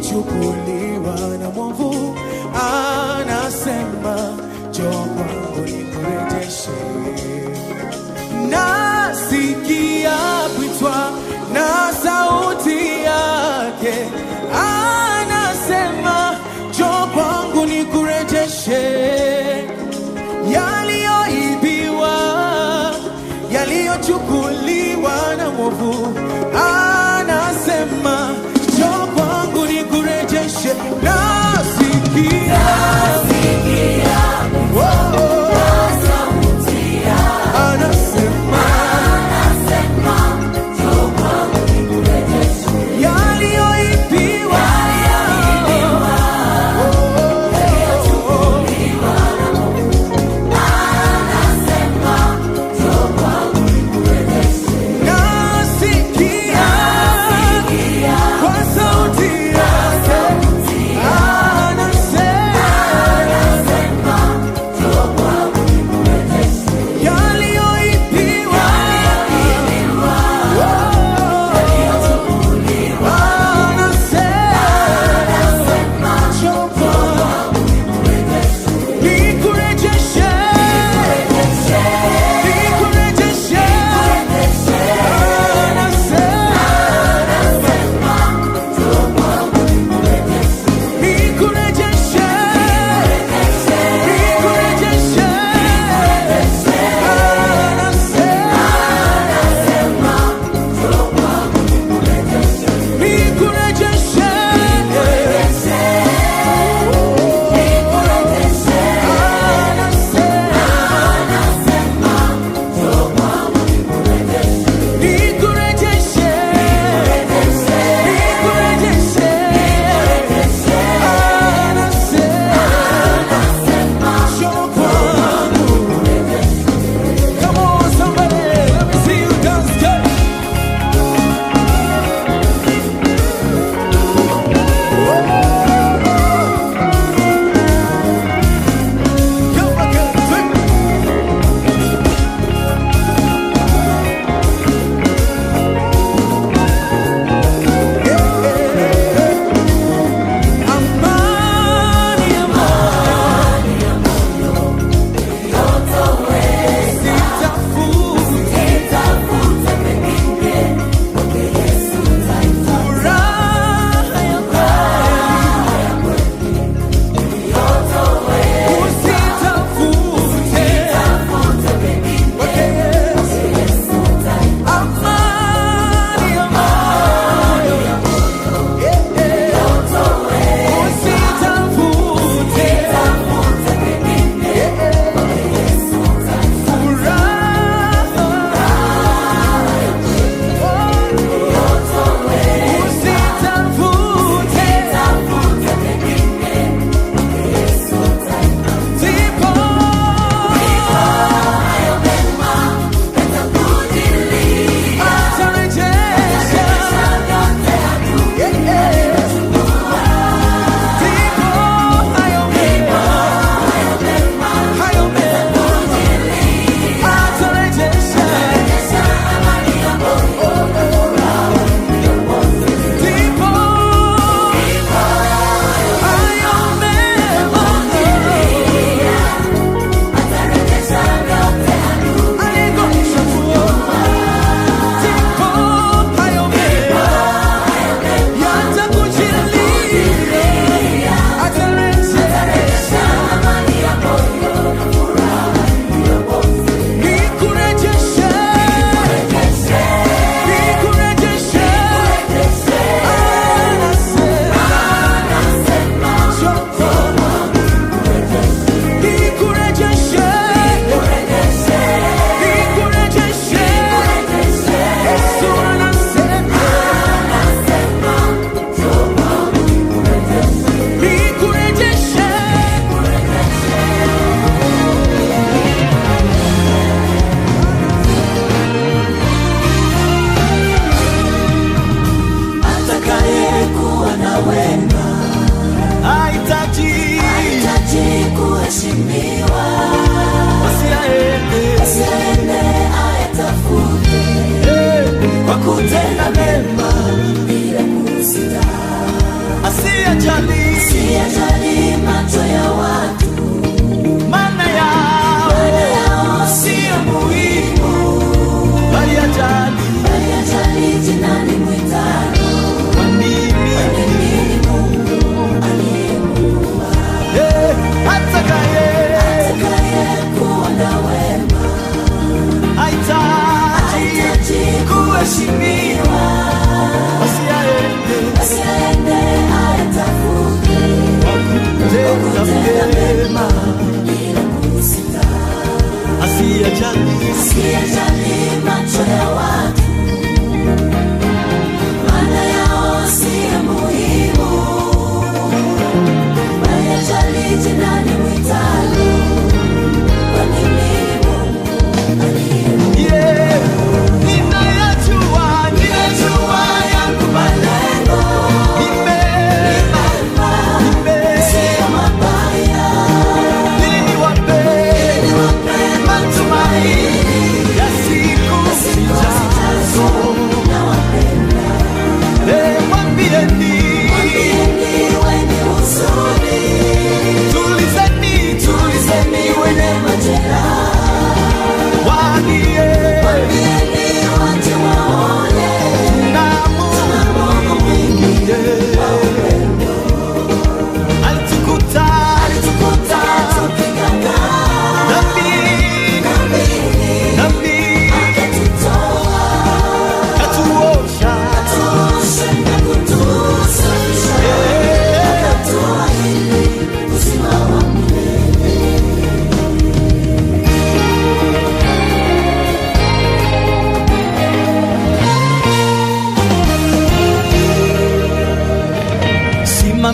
yaliyochukuliwa na mwovu, anasema njoo kwangu nikurejeshe. Nasikia kuitwa na sauti yake, anasema njoo kwangu nikurejeshe. Yaliyoibiwa, yaliyochukuliwa na mwovu, anasema njoo kwangu nikurejeshe. Nasi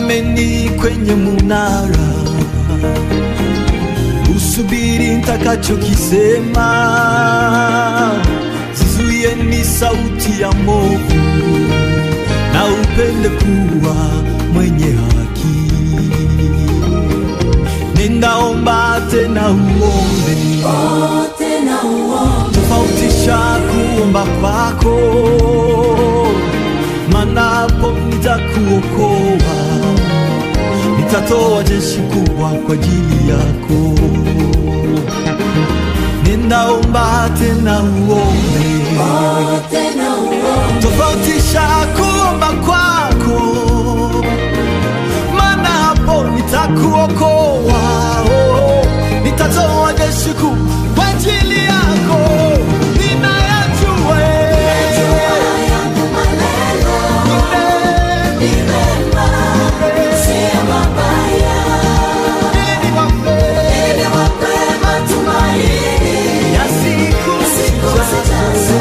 Simameni kwenye munara, usubiri nitakachokisema. Zizuieni sauti ya movu, na upende kuwa mwenye haki. Ninaomba tena uombe, tofautisha kuomba kwako, maana hapo nitakuokoa. Nitatoa jeshi kubwa kwa ajili yako. Ninaomba tena uombe, tofautisha kuomba kwako, maana hapo nitakuokoa. Nitatoa jeshi kubwa kwa ajili yako. Ninayajua yangu maneno ni mema, sio mabaya, ili wape matumaini ya siku zijazo.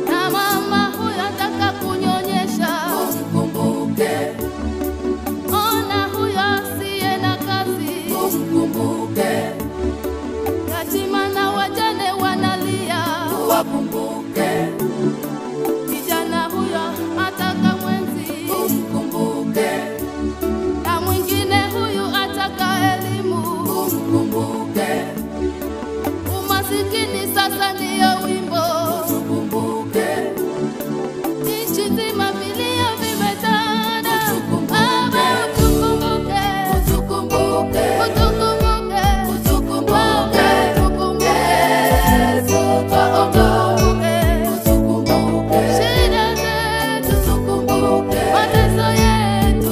Na mama huyo ataka kunyonyesha, ona huyo asiye na kazi, yatima na wajane wanalia, kijana huyo ataka mwenzi, na mwingine huyu ataka elimu, umasikini sasa ndiyo wimbo. Nchi nzima vilio vimetanda, Baba utukumbuke, utukumbuke, shida zetu, mateso yetu,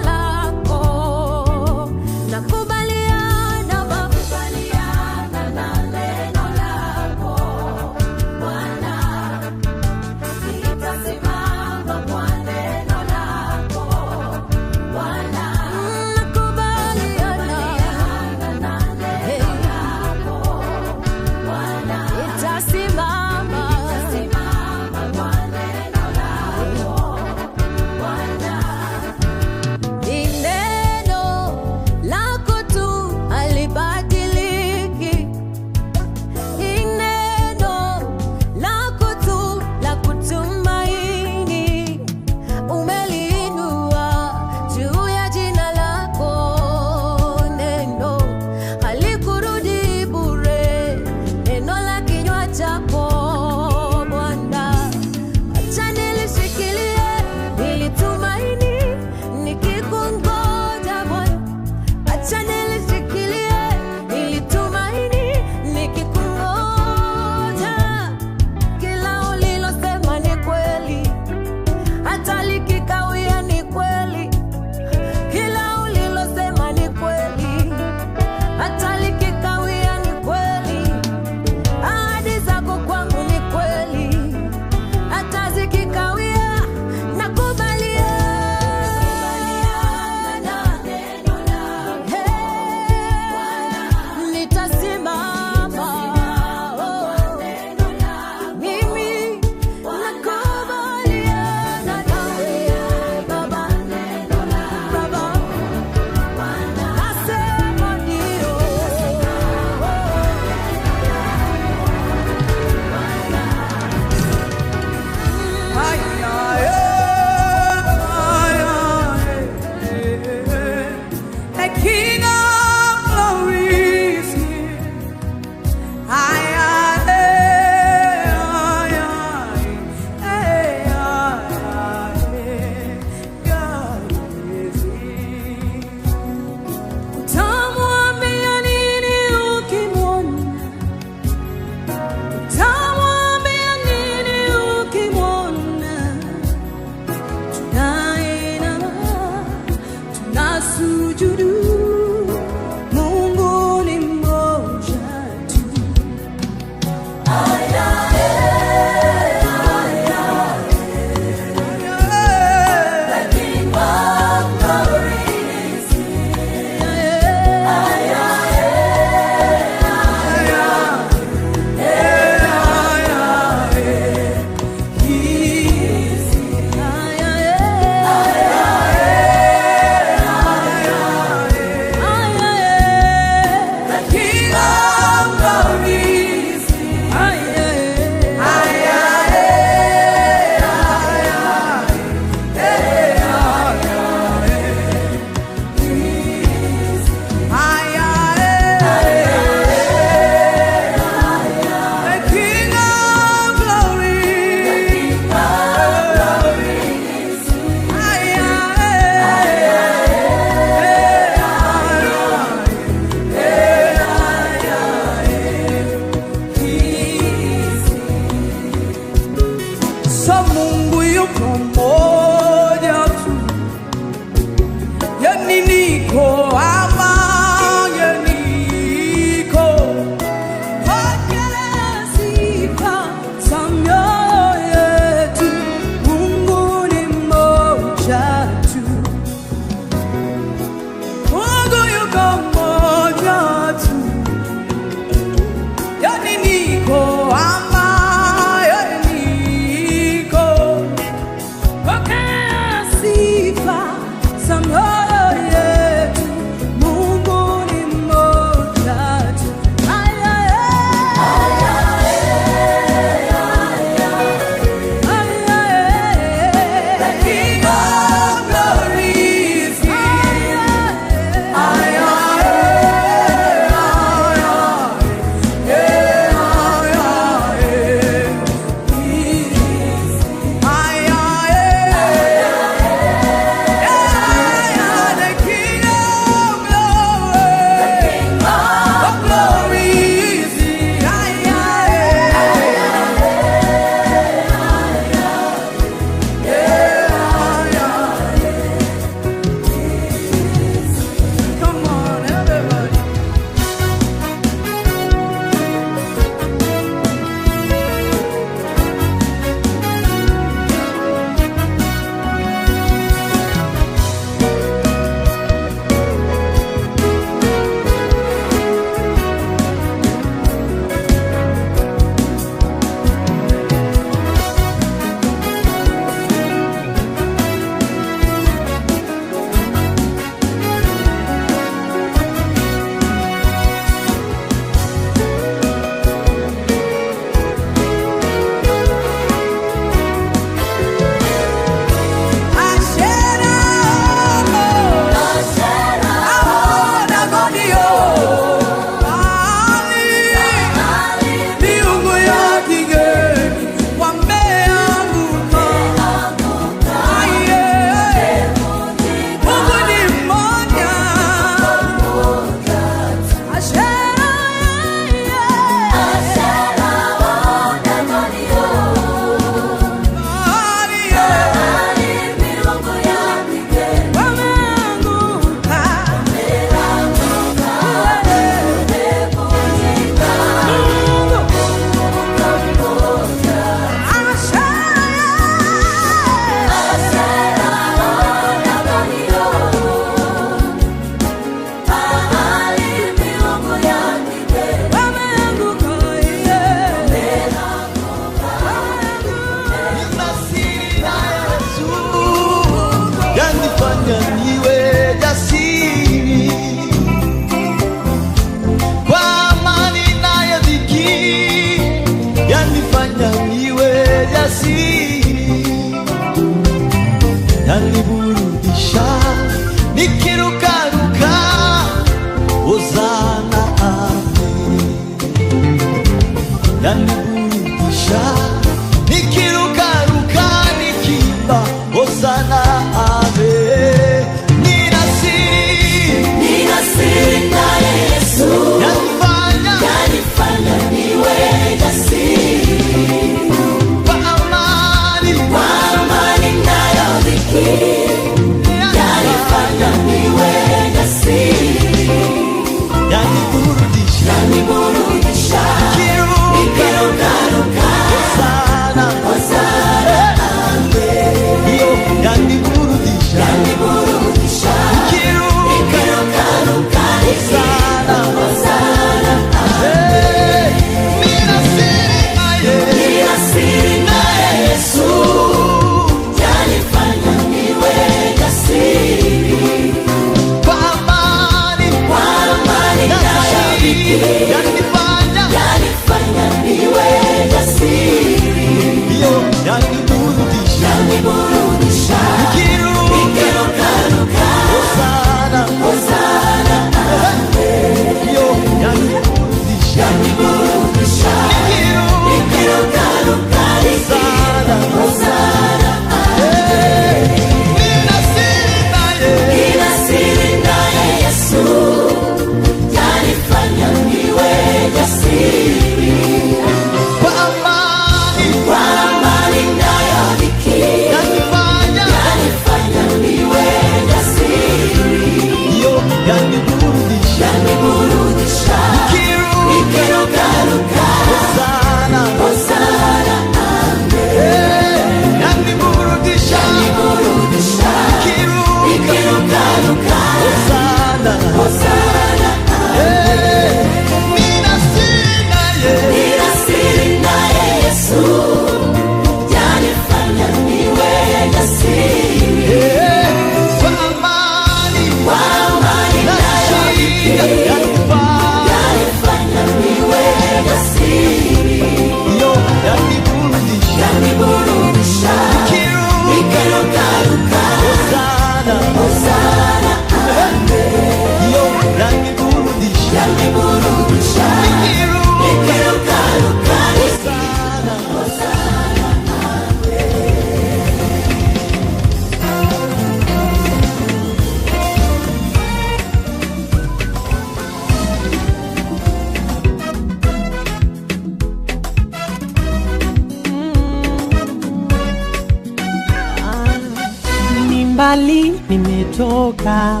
nimetoka.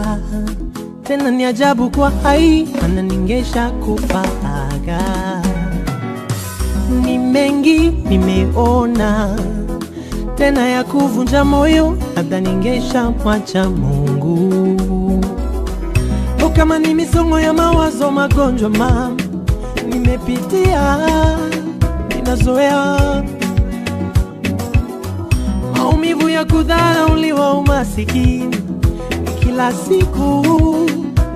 Tena ni ajabu kwa hai, maana ningesha kufaga. Ni mengi nimeona, tena ya kuvunja moyo, labda ningesha mwacha Mungu. O kama ni misongo ya mawazo, magonjwa mama nimepitia, ninazoea maumivu ya kudharauliwa, umasikini. Kila siku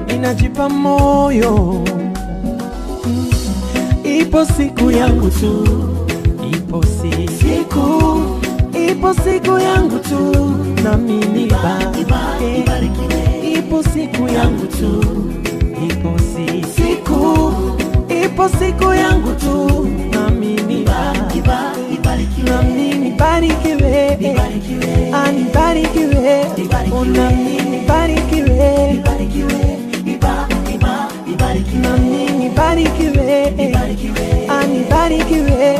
ninajipa moyo, ipo siku yangu tu, ipo siku, ipo siku yangu tu, nami nibarikiwe. Ipo siku yangu tu, ipo siku, ipo siku yangu tu, nami nibarikiwe. Nami nibarikiwe, anibarikiwe, nami nibarikiwe, nami nibarikiwe, anibarikiwe,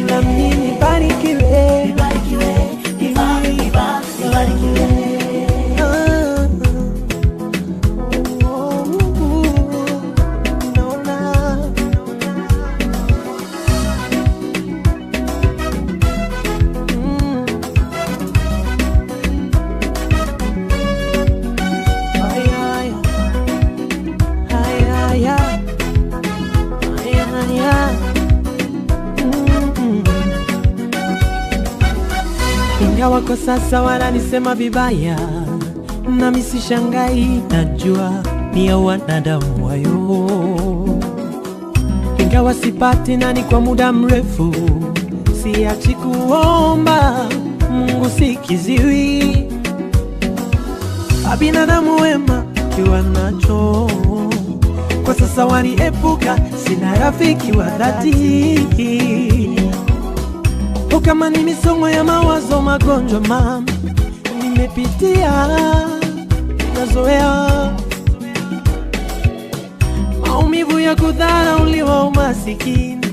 nami nibarikiwe. Ingawa kwa sasa wananisema vibaya, nami sishangai, najua ni ya wanadamu wayo. Ingawa sipati nani kwa muda mrefu, siachi kuomba Mungu, sikiziwi. Binadamu wema kiwa nacho, kwa sasa waniepuka, sina rafiki wa dhati. O kama ni misongo ya mawazo, magonjwa mama nimepitia, nazoea maumivu ya kudharauliwa, umasikini.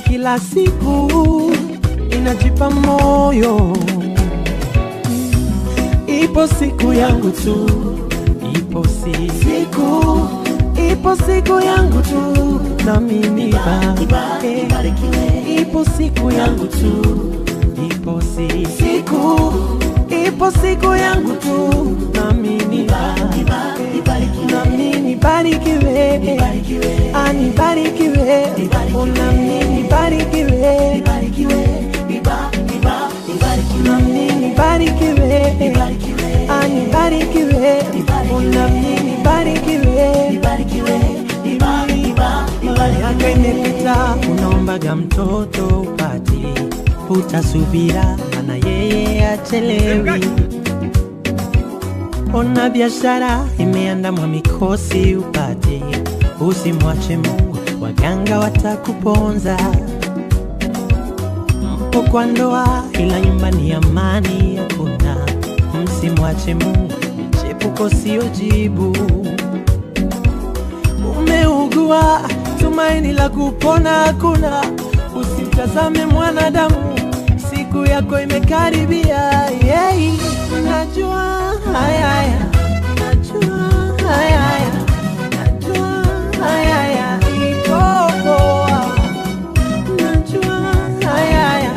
Kila siku ninajipa moyo, ipo siku yangu tu, ipo siku, ipo siku yangu tu, nami nibarikiwe. Ipo siku yangu tu, ipo siku, ipo siku yangu tu, nami nibarikiwe. Nami nibarikiwe, anibarikiwe, nami nibarikiwe. Nami nibarikiwe, anibarikiwe, nami nibarikiwe. Miaka imepita, unaombaga mtoto upati, utasubira, maana yeye achelewi. Ona biashara imeandamwa mikosi upati, usimwache Mungu, waganga watakuponza. Mpo kwa ndoa, ila nyumbani amani hakuna, msimwache Mungu, michepuko sio jibu. Umeugua, tumaini la kupona hakuna, usimtazame mwanadamu, siku yako imekaribia. Najua haya, najua haya, najua haya, iko poa. Najua haya,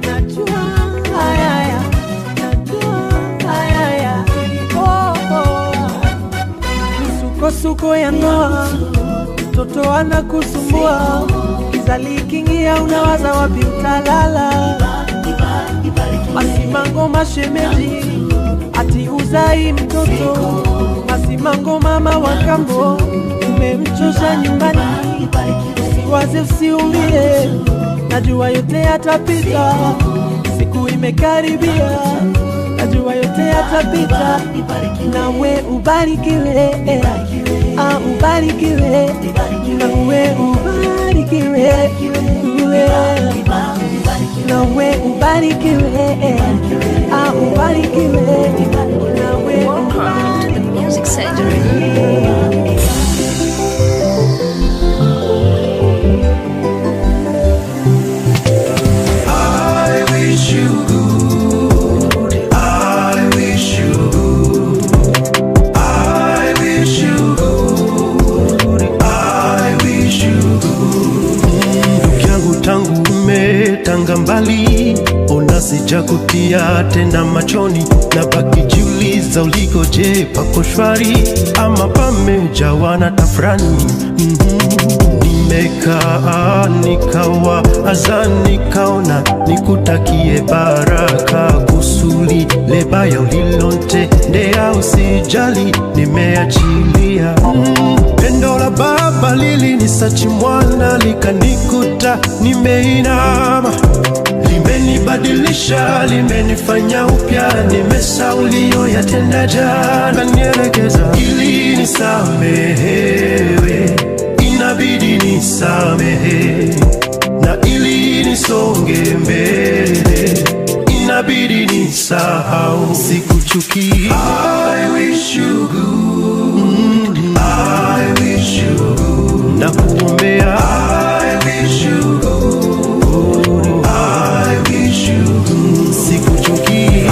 najua haya, najua haya, iko poa. Misukosuko ya ndoa, mtoto anakusumbua, kizali kingia, unawaza wapi utalala. Masimango mashemeji, ati uzai mtoto. Masimango mama wa kambo, umemchosha nyumbani. Usiwaze, usiumie, najua yote yatapita, siku imekaribia, najua yote yatapita. Nawe ubarikiwe, ubarikiwe, nawe ubarikiwe, nawe ubarikiwe, ubarikiwe, nawe ubarikiwe. Music surgery. I wish you good. I wish you good. sijakutia tena machoni, na baki jiuliza ulikoje, pako shwari ama pamejawa na tafrani? Nimekaa nikawa azani kaona nikutakie baraka, kusuli lebaya ulilotendea usijali, nimeachilia. Pendo la Baba lilinisachi mwana likanikuta nimeinama, limenibadilisha, limenifanya upya, nimesahau uliyoyatenda jana, nielekeza ili nisamehewe, inabidi nisamehe, na ili nisonge mbele inabidi nisahau. Sikuchuki, I wish you good, I wish you good, na kuombea I wish you good, I wish you good. Sikuchuki, I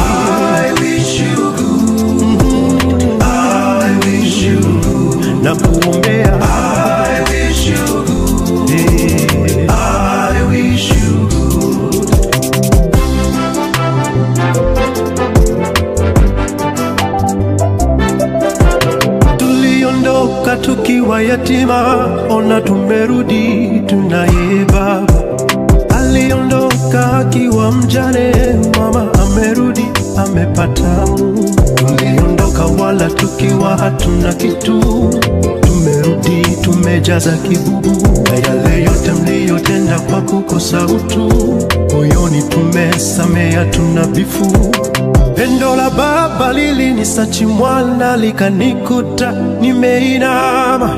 wish you good, I wish you good, na kuombea I wish you good, I wish you good. Tuliondoka tukiwa yatima, ona tumerudi tunaye Baba. Aliondoka akiwa mjane, mama amerudi amepata. Tuliondoka wala tukiwa hatuna kitu, tumerudi tumejaza kibubu, na yale yote mliyotenda kwa kukosa utu, moyoni tumesamea, tuna bifu. Pendo la Baba lilinisachi mwana likanikuta nimeinama,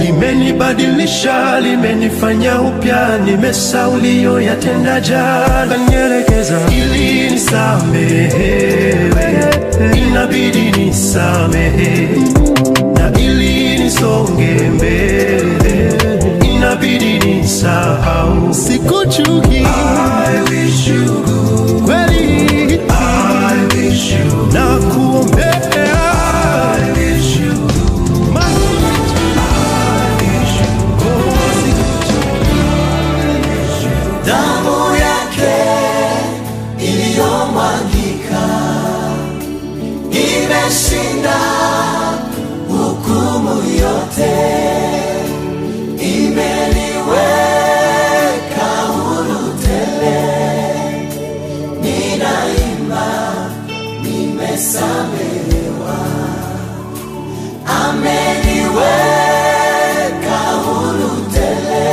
limenibadilisha, limenifanya upya, nimesahau uliyoyatenda jana, nielekeza ili nisamehewe, inabidi nisamehe, na ili nisonge mbele inabidi nisahau. Sikuchuki, I wish you good, kweli I wish you good, na kuombea I wish you good. Damu yake iliyomwagika imeshinda hukumu yote, imeniweka huru tele. Ninaimba, nimesamehewa, ameniweka huru tele.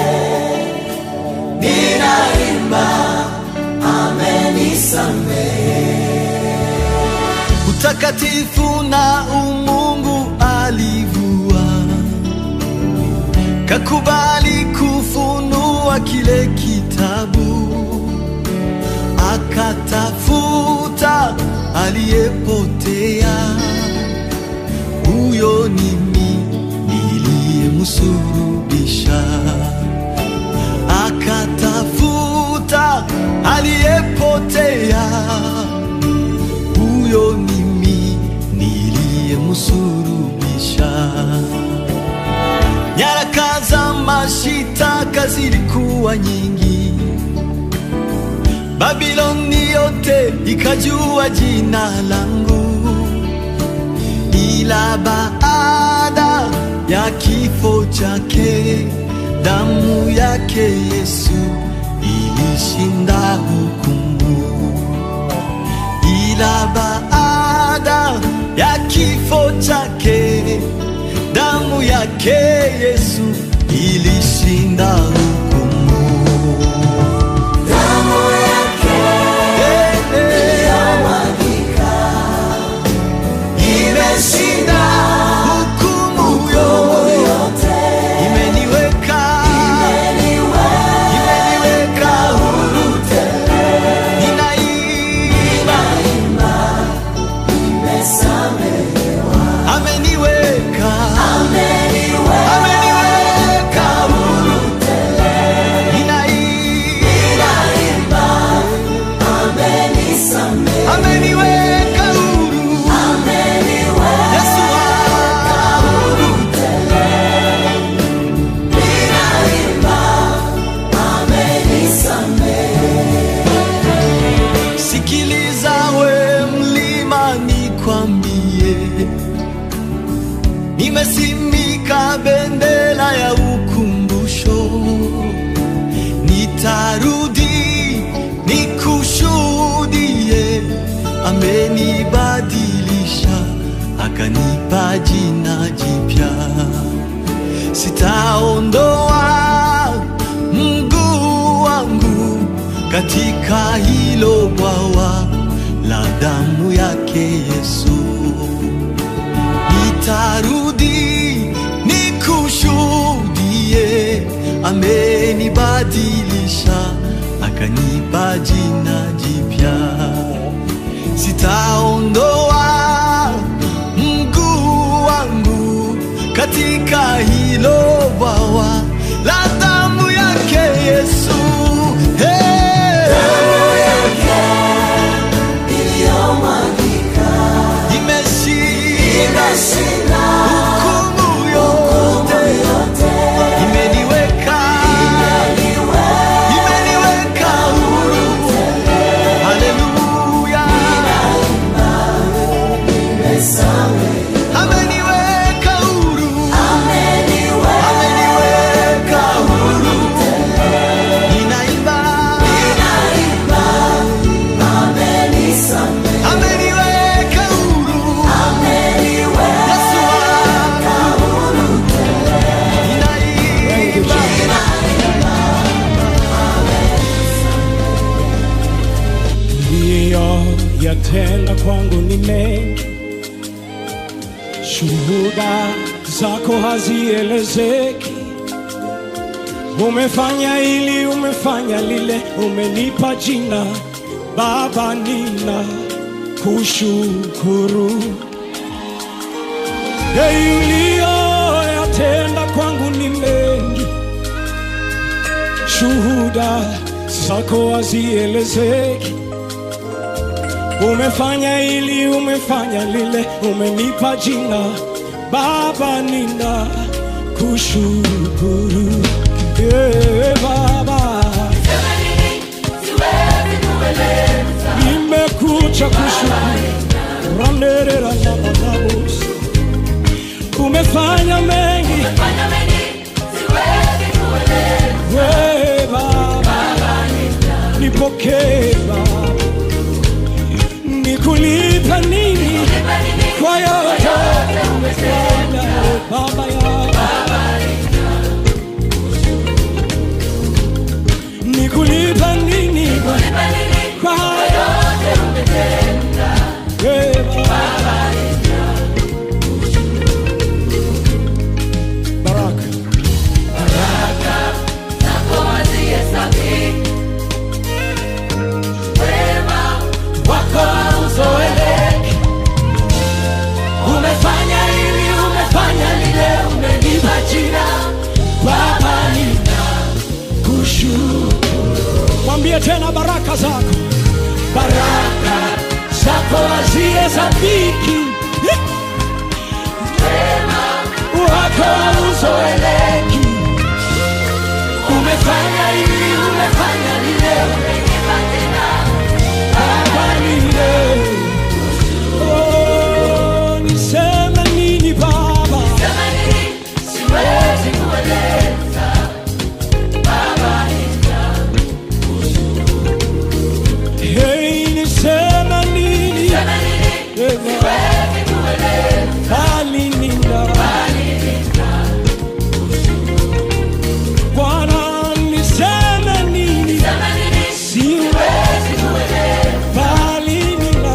Ninaimba, amenisamehe. Utakatifu na umungu alivua, kakubali kufunua kile kitabu, akatafuta aliyepotea. Huyo ni mimi niliyemsulubisha, akatafuta aliyepotea. Huyo ni mimi niliyemsulubisha. Nyaraka za mashitaka zilikuwa nyingi, Babiloni yote ikajua jina langu, ila baada ya kifo chake, damu yake Yesu ilishinda hukumu. Ila baada ya kifo chake, damu yake Yesu ilishinda hukumu. Damu yake iliyomwagika imeshinda hukumu yote, imeniweka huru tele. Ninaimba, nimesamehewa, ameniweka huru tele. nimesimika bendera ya ukumbusho. Nitarudi nikushuhudie, amenibadilisha akanipa jina jipya. Sitaondoa mguu wangu katika hilo bwawa la damu yake Yesu. Nitarudi nikushuhudie, amenibadilisha akanipa jina jipya. Sitaondoa mguu wangu katika hilo bwawa la damu yake Yesu. Damu yake iliyomwagika imeshinda hukumu yote, imeniweka huru. Haleluya, ameniweka huru, ameniweka huru. Ninaimba, ameniweka huru. Yesu wangu, ninaimba. Yatenda kwangu ni mengi, shuhuda zako hazielezeki. Umefanya hili, umefanya lile, umenipa jina Baba, nina kushukuru. Uliyoyatenda kwangu ni mengi, shuhuda zako hazielezeki. Umefanya hili, umefanya lile, umenipa jina Baba, nina kushukuru. Baba, nimekuja kushukuru. Umefanya mengi, Baba, nipokee Baba. Nikulipa nini kwa yote umefanya Baba yangu? Nikulipa nini kwa yote umetenda Baba? Baraka zako hazihesabiki, wema wako hauzoeleki. Umefanya hili, umefanya lile, umenipa jina Baba, nina kushukuru. Mwambie tena, baraka zako hazihesabiki, wema wako hauzoeleki. Umefanya hili, umefanya lile, umenipa jina Baba, nina niseme nini Baba? Niseme nini? Siwezi kueleza Baba, nina kushukuru. Niseme nini? Siwezi kueleza bali nina kushukuru. Bwana, niseme nini? Siwezi kueleza bali nina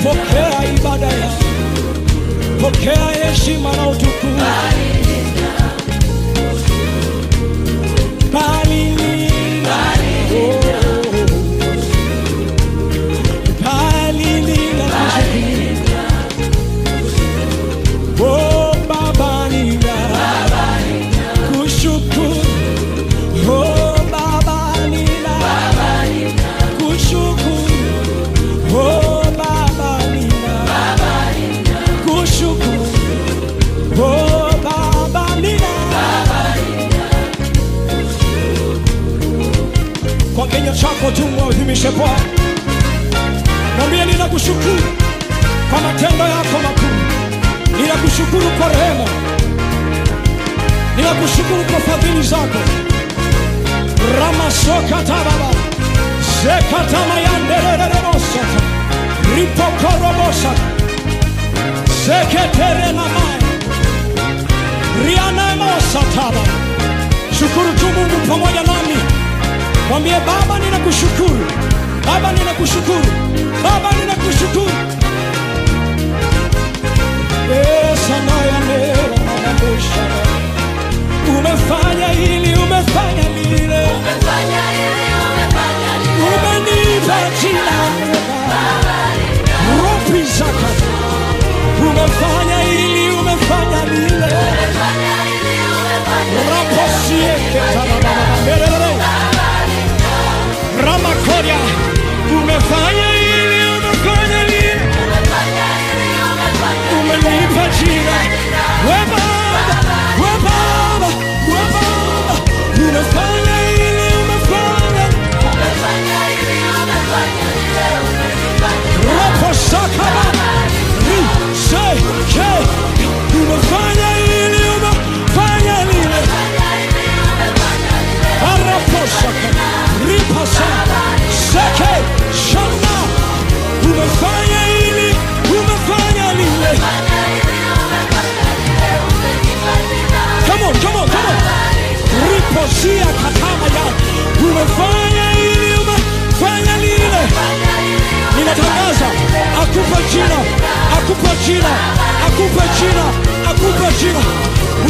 pokea ibada ya, pokea heshima na utukufu. Bali nina, bali nina, oh Baba nina kushukuru. Oh Baba nina kushukuru. Oh Baba nina kushukuru. Oh Baba kinywa chako tu mwadhimishe Bwana. Mwambie ninakushukuru kwa matendo yako makuu. Ninakushukuru kwa rehema. Ninakushukuru kwa fadhili zako. Ramasoka tababa. Zekata mayandererebosa. Ripokorobosa. Zeketere na mai. Riana mosa taba. Shukuru tu Mungu pamoja nami. Mwambie Baba ninakushukuru. Baba ninakushukuru. Baba ninakushukuru. Sanaya nera manabusha. Umefanya hili, umefanya lile. Umefanya hili, umefanya lile. Umenipa jina. Ropi zaka. Umefanya hili, umefanya lile. Umefanya hili, umefanya lile. Raposie ketarababa. Ramakoria. Umefanya hili, umefanya lile. Umefanya hili, umefanya lile. Umenipa jina. We Baba, we Baba, we Baba. Umefanya hili, umefanya lile. Umefanya hili, umefanya lile. Umenipa jina. Raposakaba. Riseke. Umefanya hili, umefanya lile. Umefanya hili, umefanya lile. Araposaka. Ripasa. Seke. Shana. Umefanya hili, umefanya lile. Umefanya hili, umefanya lile. Umenipa jina. Come on, come on, come on. Riposia katama ya. Umefanya hili, umefanya lile. Umefanya hili, Ninatangaza akupa jina, akupa jina, akupa jina, akupa jina.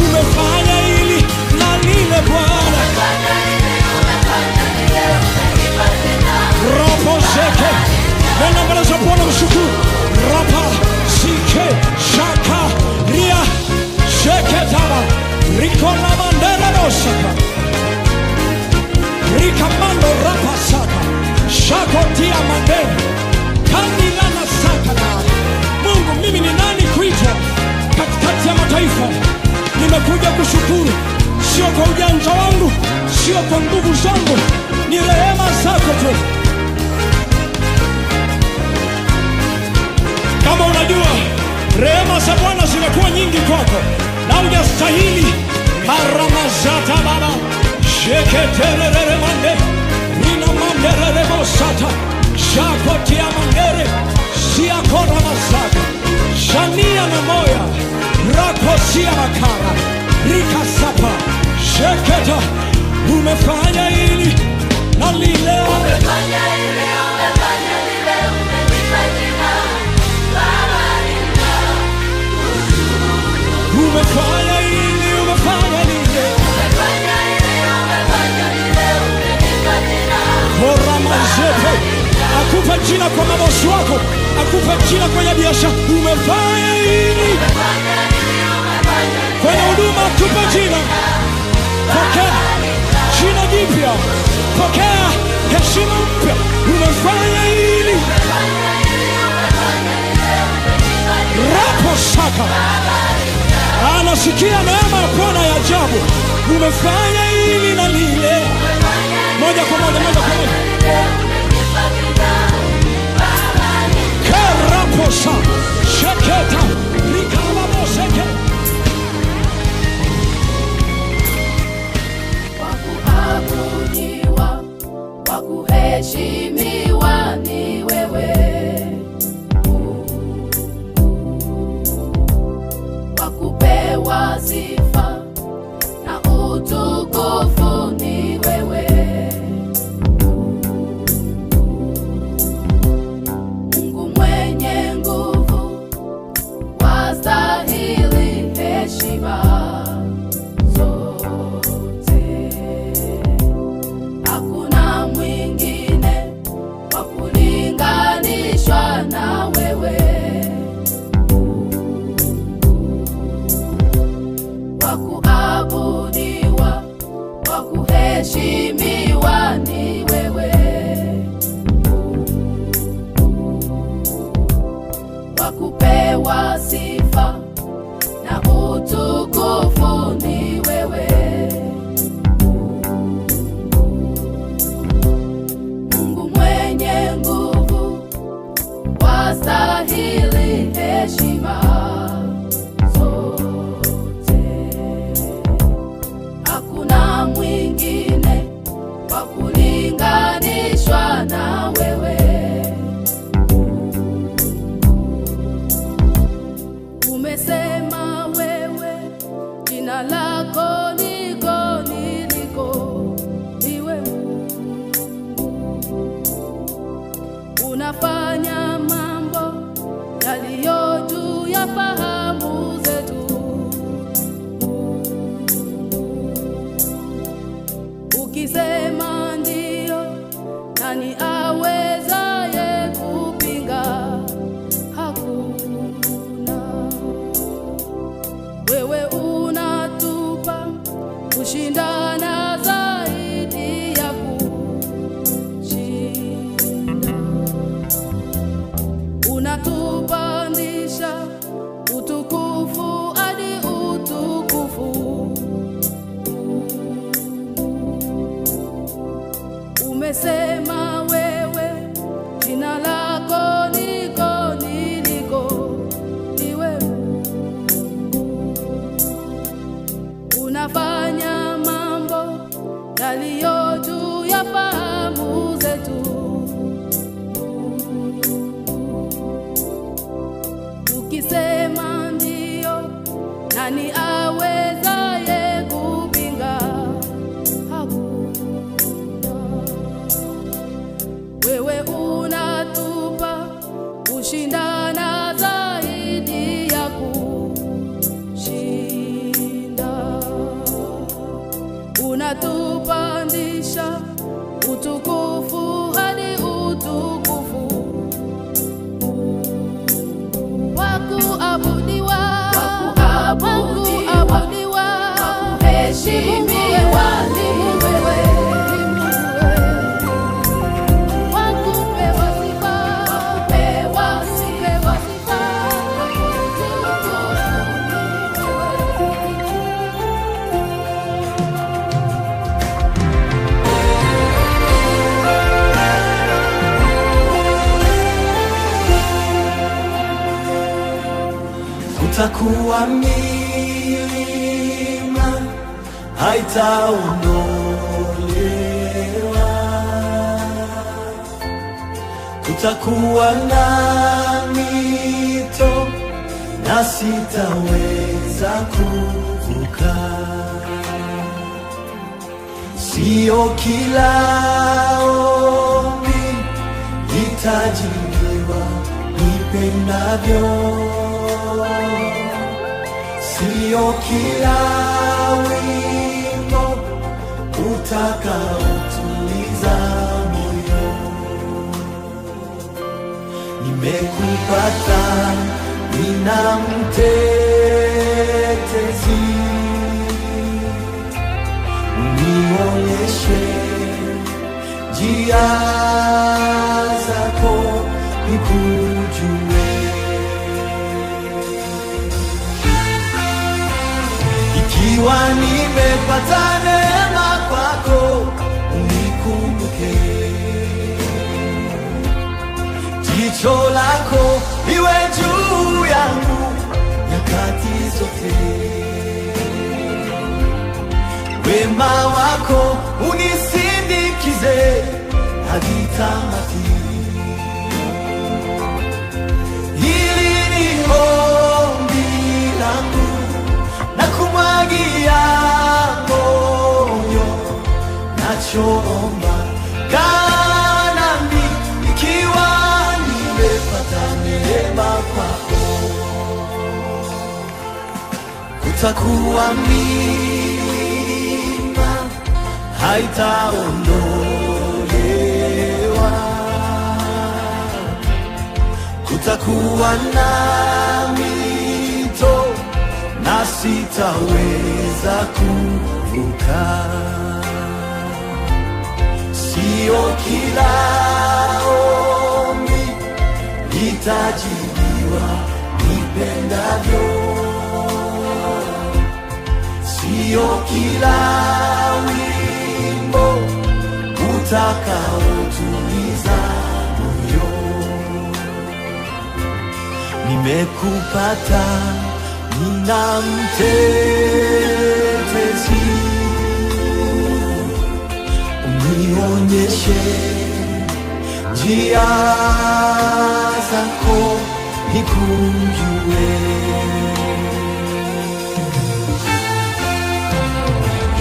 Umefanya hili na lile Bwana. umefanya hili, umefanya lile. Umenipa jina. Ropo zeke. Nenda mbele za Bwana mshukuru. Rapa sike shaka ria sheke taba. Rikola mandere dosaka. Rikamando rapa saka. Shako tia mandere. Kanilana saka na. Mungu mimi ni nani kuitwa katikati ya mataifa? Nimekuja kushukuru. Sio kwa ujanja wangu, sio kwa nguvu zangu. Ni rehema zako tu. Kama unajua rehema za Bwana zimekuwa nyingi kwako na hujastahili, karamazata baba sheketerere mande nina manderere bosata shakotia mandere siakora mazaka shania na moya rakosia makara rikasapa sheketa. Umefanya hili na lile. Umefanya hili, umefanya lile. Umenipa jina. Baba nina. Umefanya hili, umefanya lile. Umefanya hili, umefanya lile. Umenipa jina. Koramazepe. Akupa jina kwa mabosi wako, akupa jina kwenye biashara. Umefanya hili Umefanya hili, umefanya lile. kwenye huduma, akupa jina. Pokea jina jipya, pokea heshima mpya. Umefanya hili. Umefanya hili, umefanya lile. Umenipa jina. Rapo saka anasikia neema ya Bwana ya ajabu. Umefanya hili na lile. Moja kwa moja, moja kwa moja. Umenipa jina. Baba nina. Keraposa sheketa rikababoseke. Wakuabudiwa, wakuheshimiwa ni wewe. Wakupewa sifa na utukufu ni wewe. Mungu mwenye nguvu, wastahili heshima zote. Hakuna mwingine wa kulinganishwa na wewe. Wa kuabudiwa, wa kuheshimiwa ni wewe. Wa kupewa sifa na utukufu ni wewe. Umesema wewe jina lako niko niliko, ni wewe unafanya mambo yaliyo juu ya fahamu zetu. Ukisema ndio, nani awezaye kupinga? Hakuna. Wewe unatupa kushindana zaidi ya kushinda, unatupandisha utukufu hadi utukufu, wakuabudiwa, wakuabudiwa, wakuheshimiwa ni wewe, wakupewa sifa, wakupewa sifa. Kutakuwa milima haitaondolewa, kutakuwa na mito na sitaweza kuvuka. Sio kila ombi litajibiwa nipendavyo, sio kila wimbo utakaotuliza moyo. Nimekupata, nina mtetezi, unionyeshe njia zako nikujue. Ikiwa nimepata neema kwako, unikumbuke. Jicho lako liwe juu yangu nyakati zote, wema wako unisindikize hadi tamati. Hili ni ombi langu na kumwagia moyo, nachoomba kaa nami ikiwa nimepata neema kwako. Kutakuwa milima haitaondolewa, kutakuwa na mito na sitaweza kuvuka. Sio kila ombi litajibiwa nipendavyo, sio kila wimbo utakaotuliza moyo. Nimekupata, nina mtetezi, unionyeshe njia zako nikujue.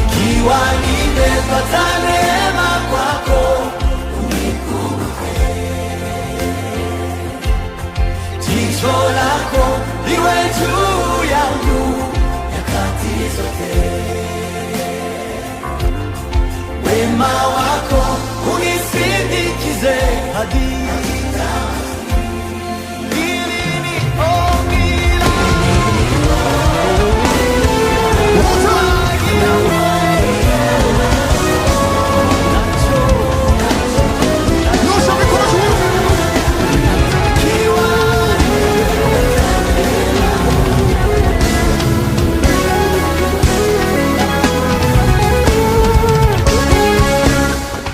Ikiwa nimepata neema kwako, unikumbuke. Jicho lako liwe juu yangu nyakati zote, wema wako unisindikize hadi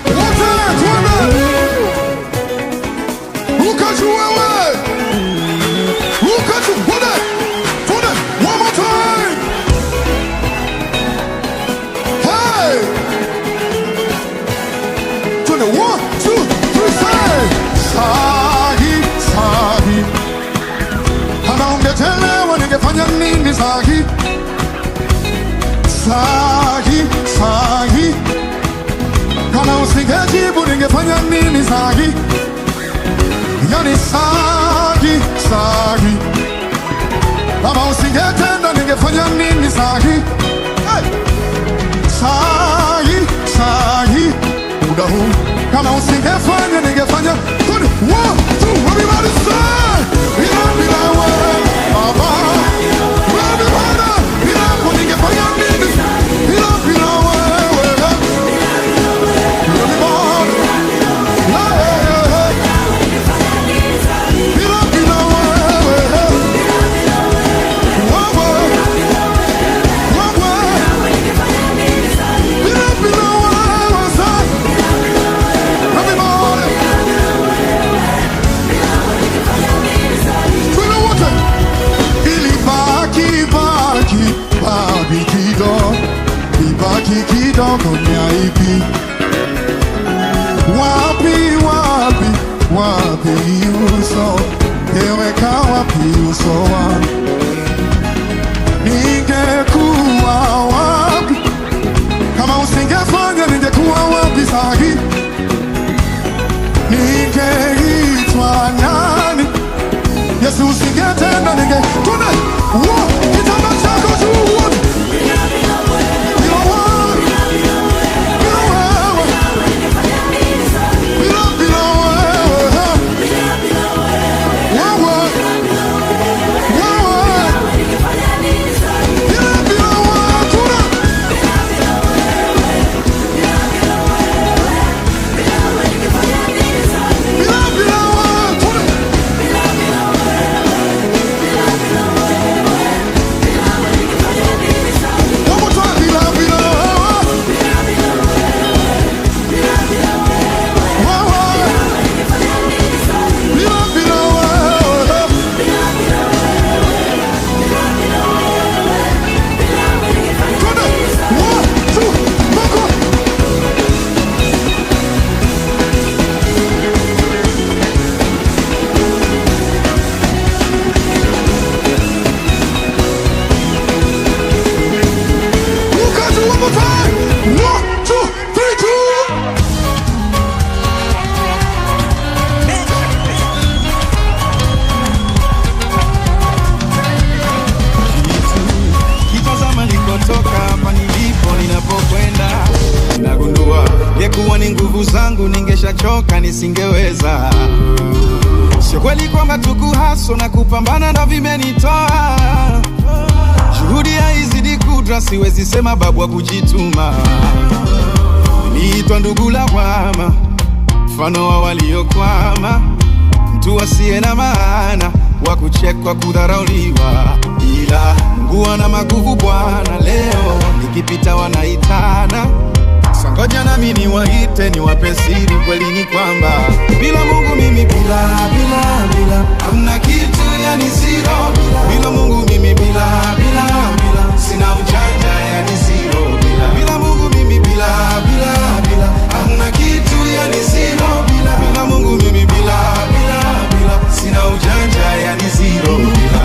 Wote Tuna 1, 2, 3, say sahi, sahi. Kama ungechelewa ningefanya nini sahi? Sahi, sahi. Kama usingejibu ningefanya nini sahi? Yani sahi, sahi. Kama usingetenda ningefanya nini sahi? Hey! Sahi, sahi. Muda huu kama usingefanya ningefanya. 1, 2, everybody say bila wewe baba. Wewe bwana bila ningefanya nini? Bila wewe. Kidogo nyaipi wapi uso keweka wapi uso wangu ningekuwa wapi kama usingefanya ningekuwa wapi sahi ningeitwa nani Yesu usingetenda ningetuna kitamba chako juu ningeshachoka nisingeweza. Sio kweli kwamba tukuhaso na kupambana ndo vimenitoa. Juhudi haizidi kudra, siwezi sema babu wa kujituma. Niitwa ndugu lawama, mfano wa waliokwama, mtu asiye na maana, wa kuchekwa kudharauliwa. Ila Mungu ana maguvu Bwana, leo nikipita wanaitana. Sangoja nami niwaite niwape siri, kweli ni kwamba bila Mungu mimi bila hamna kitu, yani zero. Bila Mungu mimi bila sina ujanja, yani zero. Bila Mungu mimi bila hamna kitu, yani zero. Bila Mungu mimi bila sina ujanja, yani zero.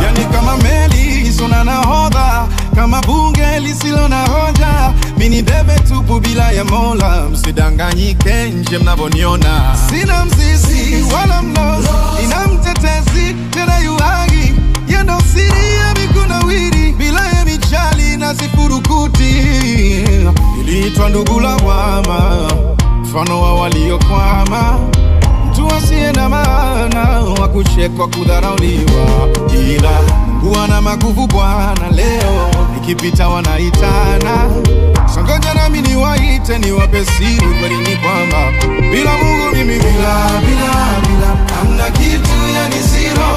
Yani kama meli isona nahodha, kama bunge lisilo na hoja, mini debe tupu bila ya Mola. Msidanganyike nje mnavoniona, sina mzizi wala mlozi, ina mtetezi tena yuhagi, yendo siri ya mikunawiri, bila ya michali na sifurukuti. Niliitwa ndugu lawama, mfano wa waliokwama, mtu asiye na maana, wa kuchekwa kudharauliwa. Ila Mungu ana maguvu Bwana, leo nikipita wanaitana. Sangoja nami niwaite niwape siri, kweli ni kwamba bila Mungu mimi bila hamna kitu, yani zero.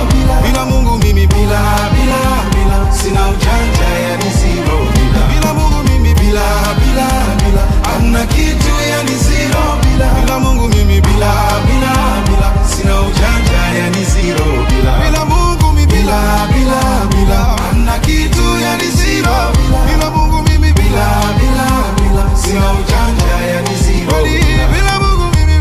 Bila Mungu mimi bila sina ujanja, yani zero. Bila Mungu mimi bila hamna kitu, yani zero. Bila Mungu mimi bila sina ujanja, yani zero. Bila Mungu mimi bila hamna kitu, yani zero. Bila Mungu mimi bila sina ujanja, yani zero. Bila Mungu mimi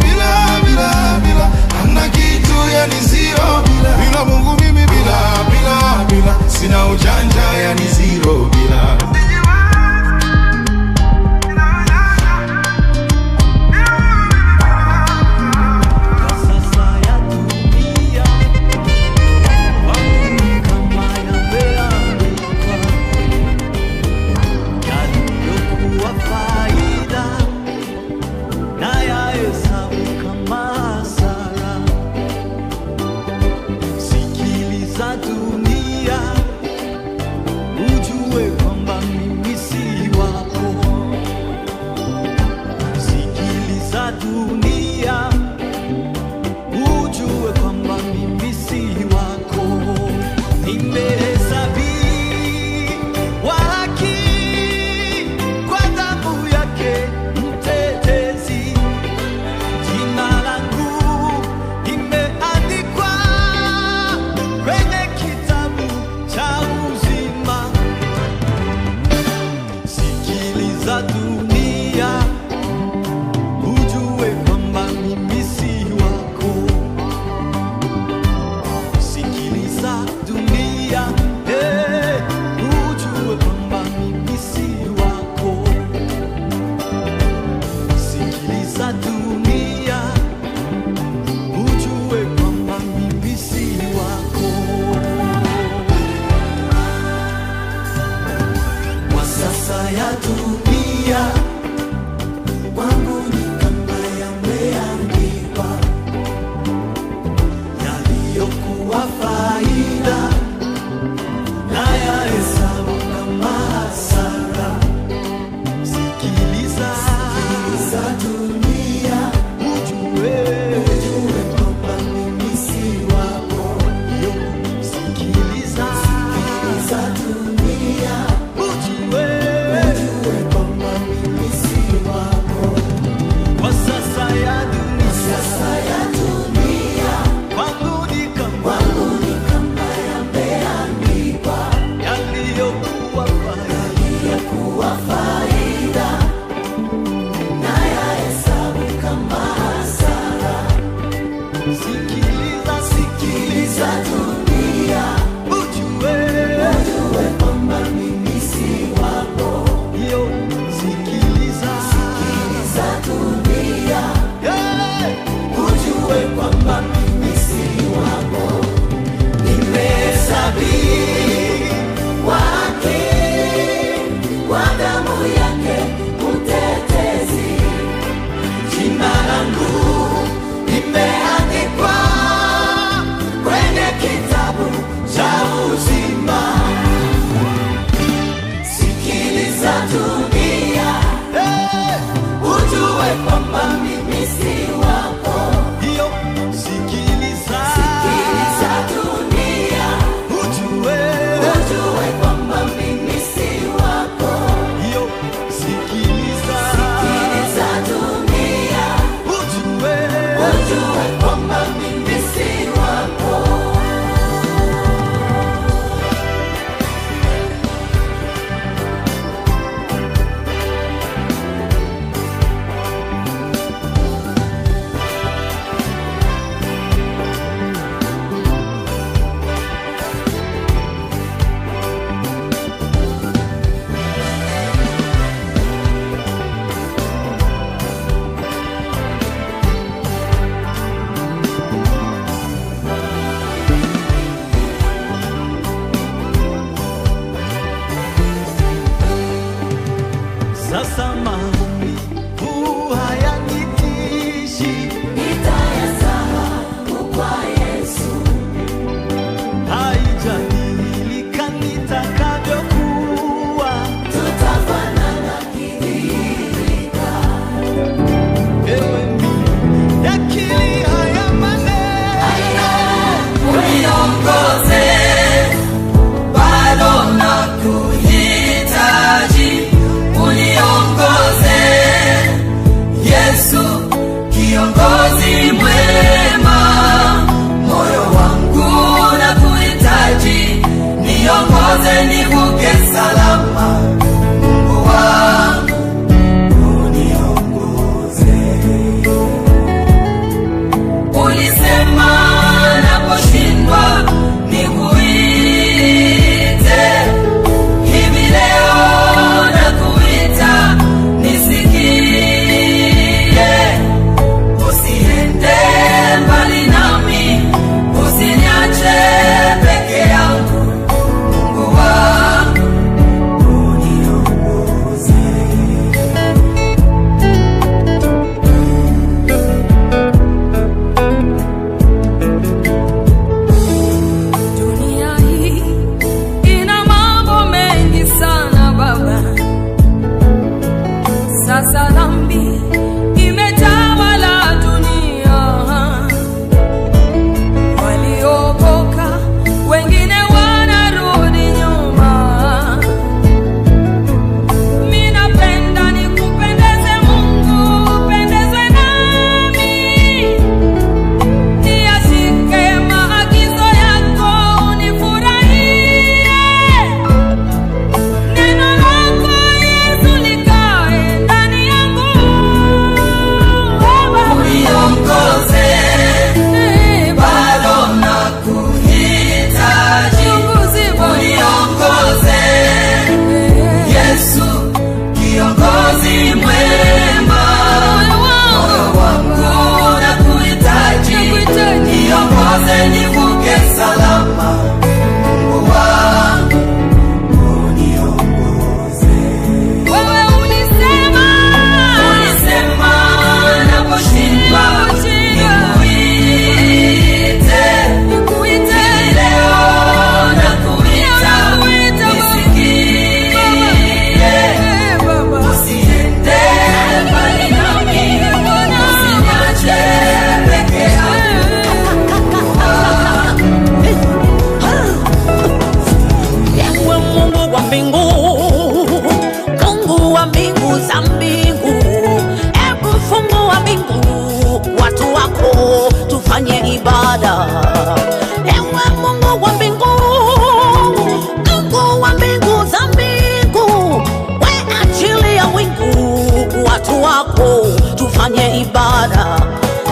wako tufanye ibada.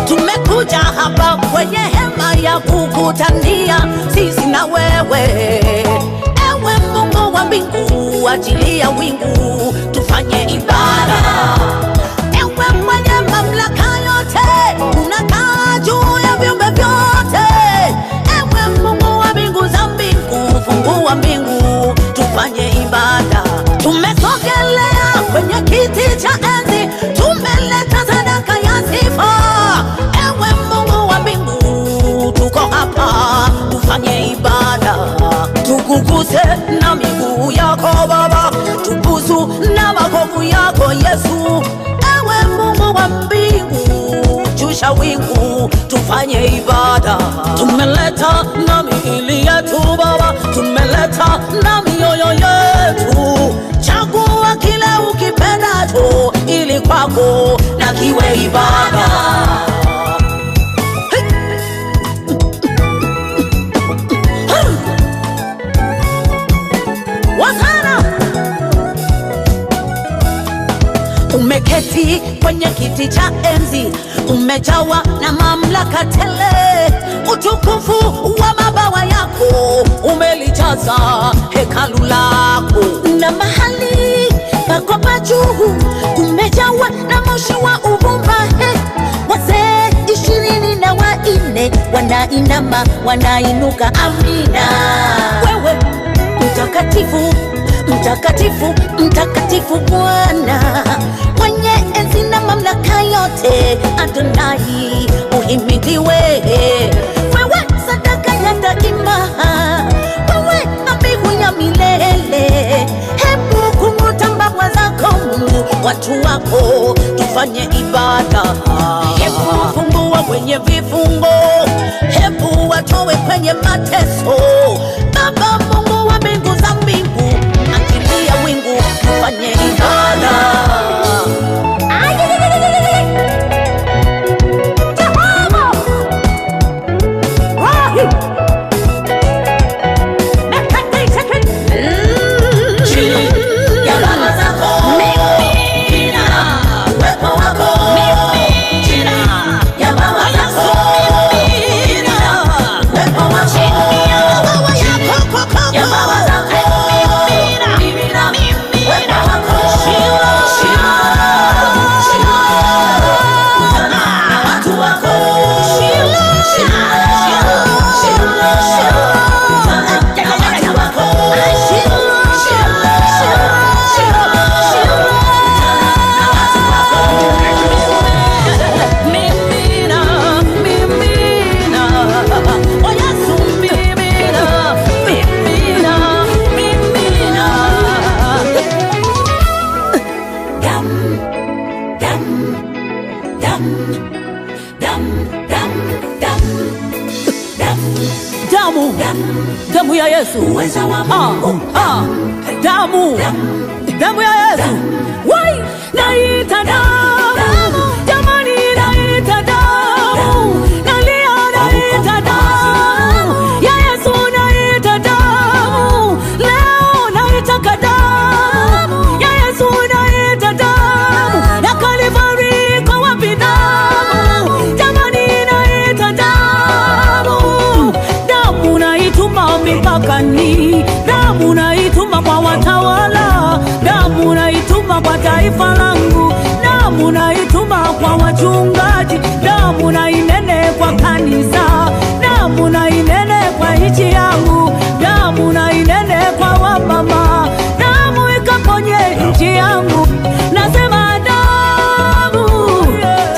Tumekuja hapa kwenye hema ya kukutania sisi na wewe. Ewe Mungu wa mbingu, achilia wingu tufanye ibada. Ewe mwenye mamlaka yote, unakaa juu ya viumbe vyote. Ewe Mungu wa mbingu za mbingu, fungua mbingu tufanye ibada. Tumesogelea kwenye kiti cha enzi, tumeleta sadaka ya sifa. Ewe Mungu wa mbingu, tuko hapa tufanye ibada. Tukuguse na miguu yako Baba, tubusu na makovu yako Yesu. Ewe Mungu wa mbingu, shusha wingu tufanye ibada. Tumeleta na miili yetu Baba, tumeleta na mioyo yetu. Chagua kile ukipendacho, ili kwako na kiwe ibada. Wasana umeketi kwenye kiti cha enzi, umejawa na mamlaka tele. Utukufu wa mabawa yako umelijaza hekalu lako, na mahali pako pa juu umejawa na moshi wa uvumba. Wazee 24 wanainama wanainuka, amina. Wewe mtakatifu, mtakatifu, mtakatifu Bwana mwenye enzi na mamlaka yote. Adonai uhimidiwe. Wewe sadaka ya daima, wewe dhabihu ya milele. Hebu kung'uta mbawa zako Mungu, watu wako tufanye ibada. Hebu fungua kwenye vifungo, hebu watowe kwenye mateso. Baba Mungu wa mbingu za mbingu, achilia wingu tufanye ibada. Damu ya Yesu, uweza wa Mungu. Damu ya Yesu. Wai, naita damu, jamani naita damu. Nalia naita damu, ya Yesu naita damu. Leo naitaka damu, ya Yesu naita damu. Ya Kalvari kwa wapi damu, jamani naita damu. Damu naituma mipakani, damu naituma kwa watawala, damu naituma kwa taifa langu, damu naituma kwa wachungaji, damu nainene kwa kanisa, damu nainene kwa nchi yangu, damu nainene kwa wamama, damu ikaponye nchi yangu. Nasema damu,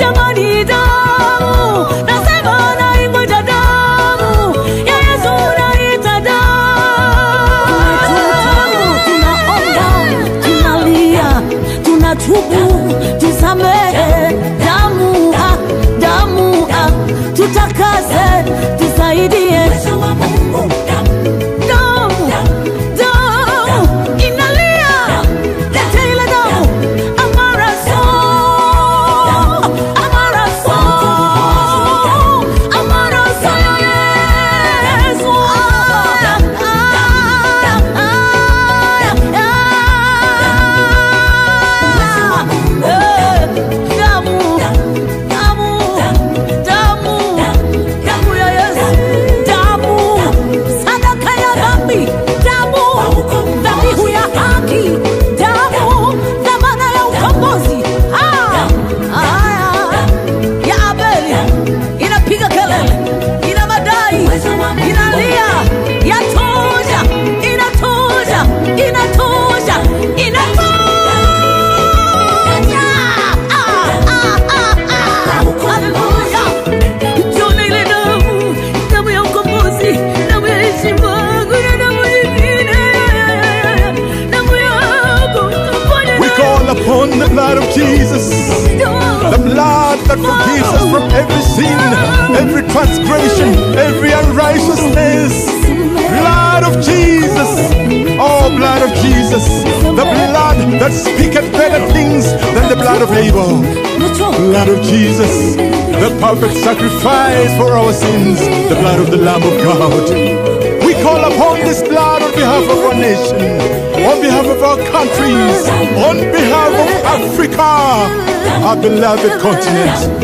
jamani damu, nasema naingoja damu, ya Yesu naita damu. Tunaomba, tunalia, tunatubu, tusamehe. Damu, damu, tutakase Jesus, the blood that speaketh better things than the blood of Abel. Blood of Jesus, the perfect sacrifice for our sins, the blood of the Lamb of God. We call upon this blood on behalf of our nation, on behalf of our countries, on behalf of Africa, our beloved continent.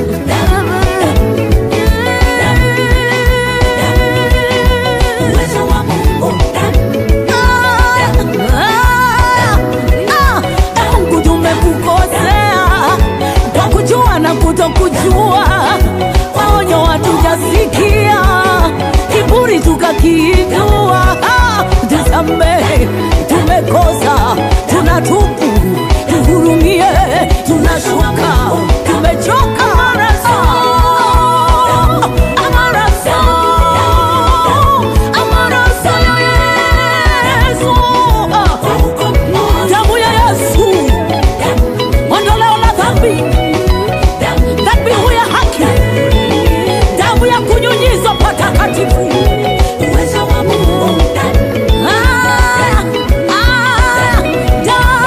Na kutokujua maonyo hatujasikia, kiburi tukakiinua. Tusamehe, tumekosa, tunatubu, tuhurumie, tunashuka, tumechoka. Damu ya Yesu, ondoleo la dhambi, damu ya kunyunyizwa patakatifu. Uwezo wa Mungu, damu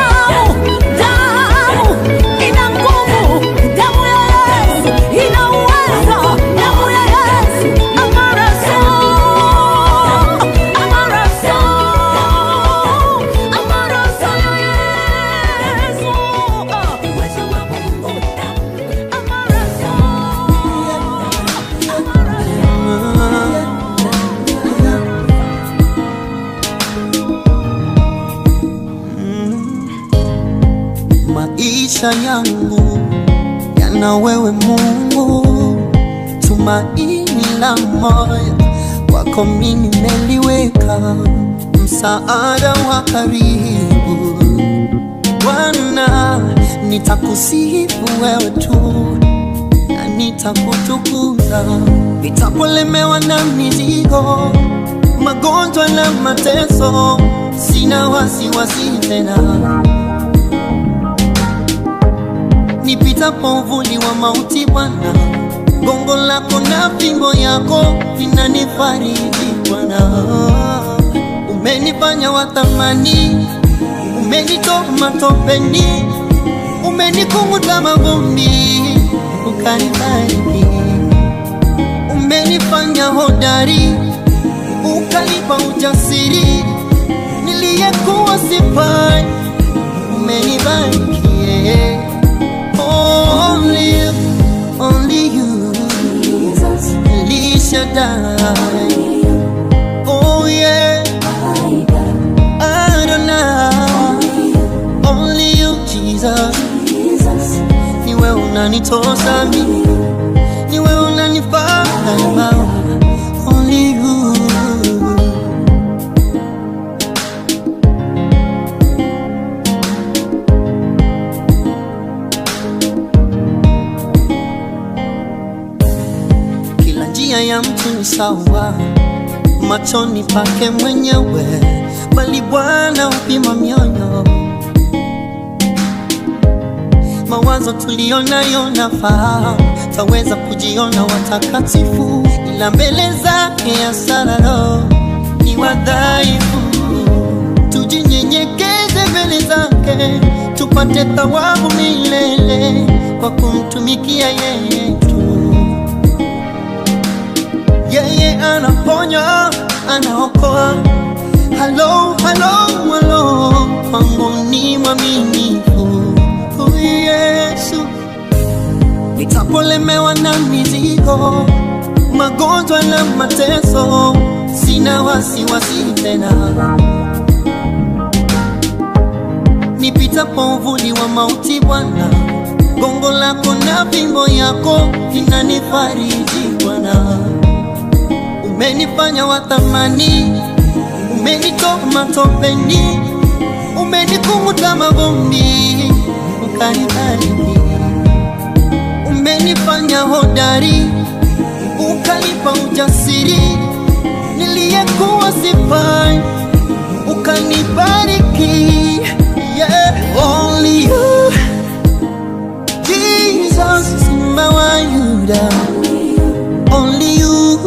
ina nguvu, damu ya Yesu ina uwezo, damu ya Yesu amaraso, amaraso, amaraso ya Yesu. Uwezo wa Mungu, amaraso. Maisha yangu yana wewe Mungu, tumaini la moyo wako mimi nimeliweka, msaada wa karibu Bwana. Nitakusifu wewe tu na nitakutukuza, nitapolemewa na mizigo, magonjwa na mateso, sina wasiwasi tena. Nipitapo uvuli wa mauti Bwana, gongo lako na fimbo yako vinanifariji Bwana. Umenifanya wa thamani, umenitoa matopeni, umenikunguta mavumbi, ukanibariki. Umenifanya hodari, ukanipa ujasiri, niliyekuwa sifai, umenibariki. Only you, Jesus, El Shaddai. Oh yeah, Adonai. Only you, Jesus. Niwe unanitosa mimi, niwe unanifanya. Only you. Ya mtu ni sawa machoni pake mwenyewe, bali Bwana upima mioyo. Mawazo tuliyonayo nafahamu, taweza kujiona watakatifu, ila mbele zake hasara ni wadhaifu. Tujinyenyekeze mbele zake, tupate thawabu milele kwa kumtumikia yeye tu. Yeye anaponya, anaokoa. Hello, hello, hello, kwangu ni mwaminifu. Oh Yesu, nitapolemewa na mizigo, magonjwa na mateso, sina wasiwasi tena. Nipitapo uvuli wa mauti Bwana, gongo lako na fimbo yako vinanifariji Bwana. Umenifanya wa thamani, umenitoa matopeni, umenikunguta mavumbi, ukanibariki. Umenifanya hodari, ukanipa ujasiri, niliyekuwa sifai, ukanibariki. Yeah, only you, Jesus, Simba wa Yuda. Only you,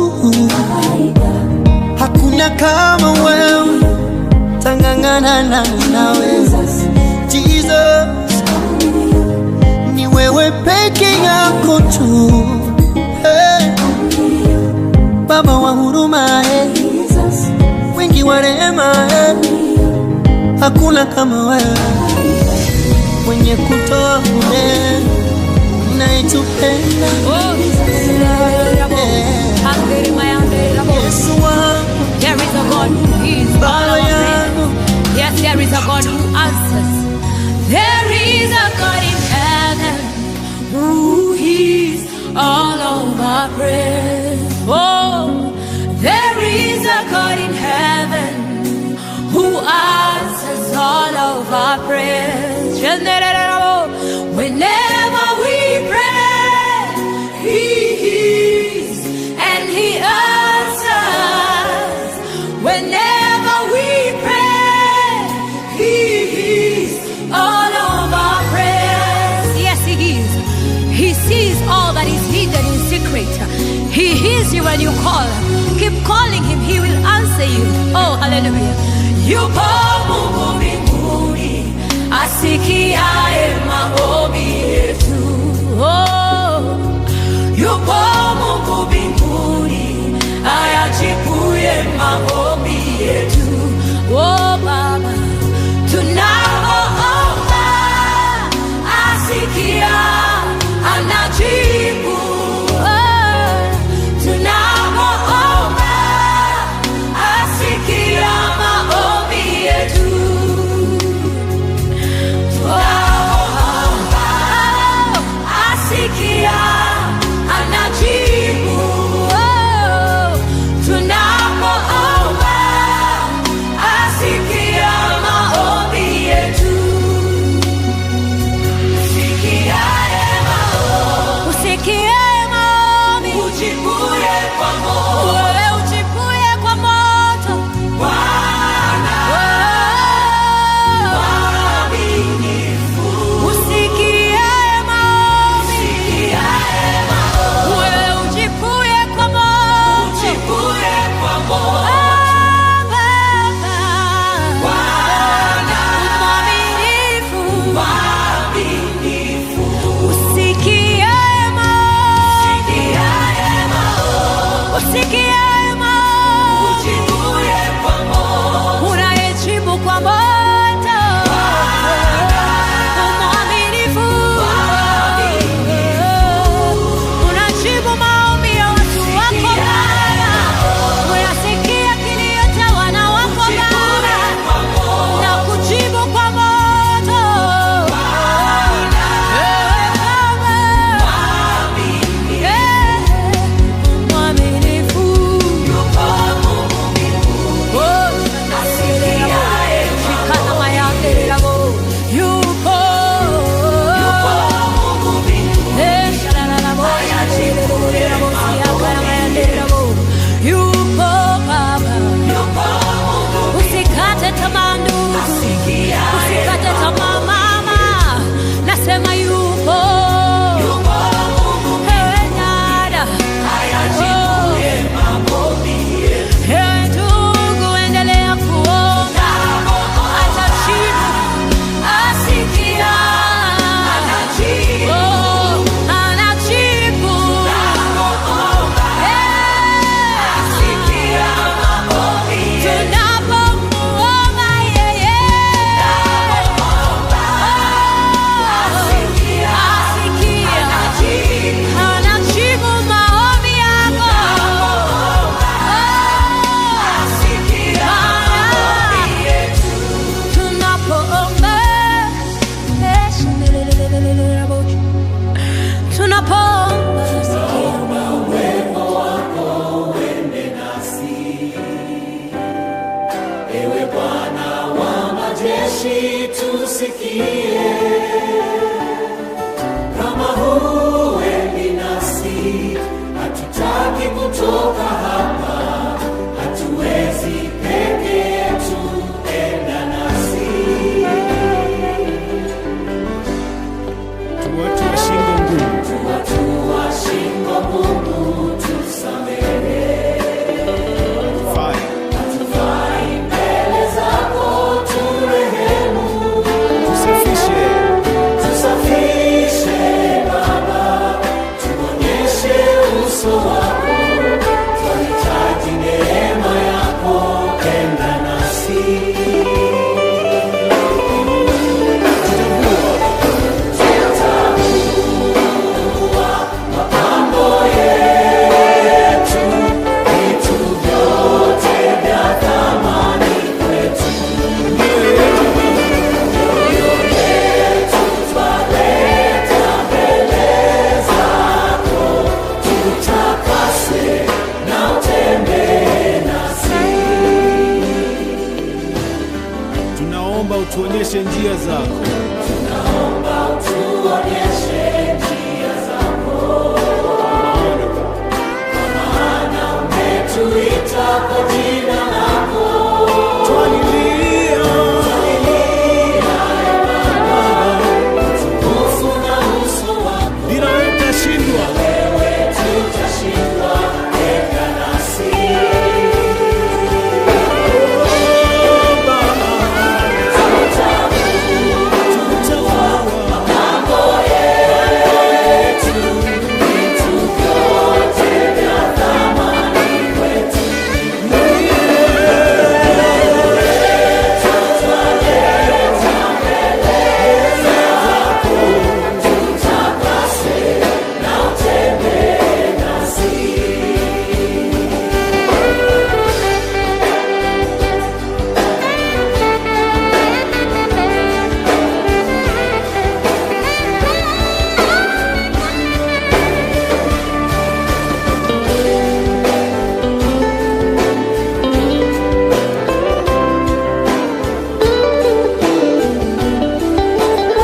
hakuna kama wewe, tangangana nawe. Jesus, ni wewe peke yako tu. Hey. Baba wa huruma, wingi wa rehema, hakuna kama wewe, mwenye kutoa bure, unayetupenda. There is a God who is all our prayer. Yes, there is a God who answers. There is a God in heaven who hears all of our prayers. Oh, there is a God in heaven who answers all of our prayers. Whenever we pray, He hears and He answers. Whenever we pray, He hears all of our prayers. Yes, He hears. He sees all that is hidden in secret. He hears you when you call. Keep calling Him, He will answer you. Oh, hallelujah. Yupo Mungu mbinguni, asikiaye maombi yetu. Oh, yupo Mungu mbinguni, ayajibuye maombi yetu. Oh, Baba, tunapoomba asikia, anajibu. Oh, tunapoomba asikia maombi yetu. Oh, asikia njia zako. Tunaomba utuonyeshe njia zako, kwa maana umetuita kwa jina lako. Twalilia utukufu na uso wako, bila wewe tutashindwa. wewe tutashindwa, enda nasi.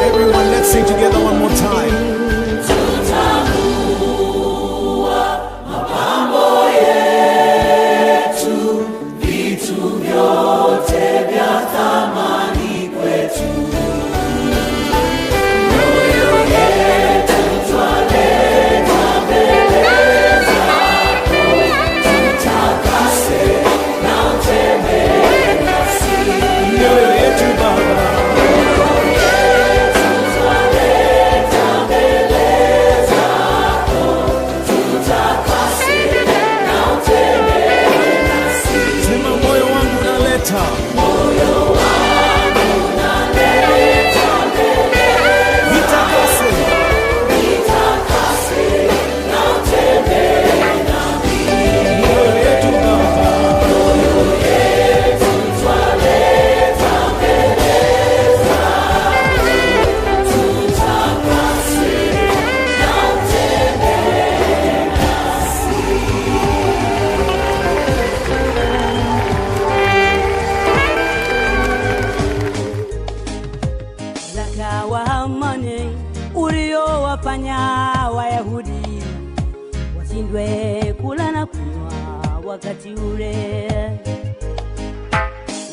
Everyone, let's sing together one more time. Sema moyo wangu unaleta. Nitakase. Mioyo yetu Baba. Waraka wa amani uliowafanya Wayahudi washindwe kula na kunywa wakati ule.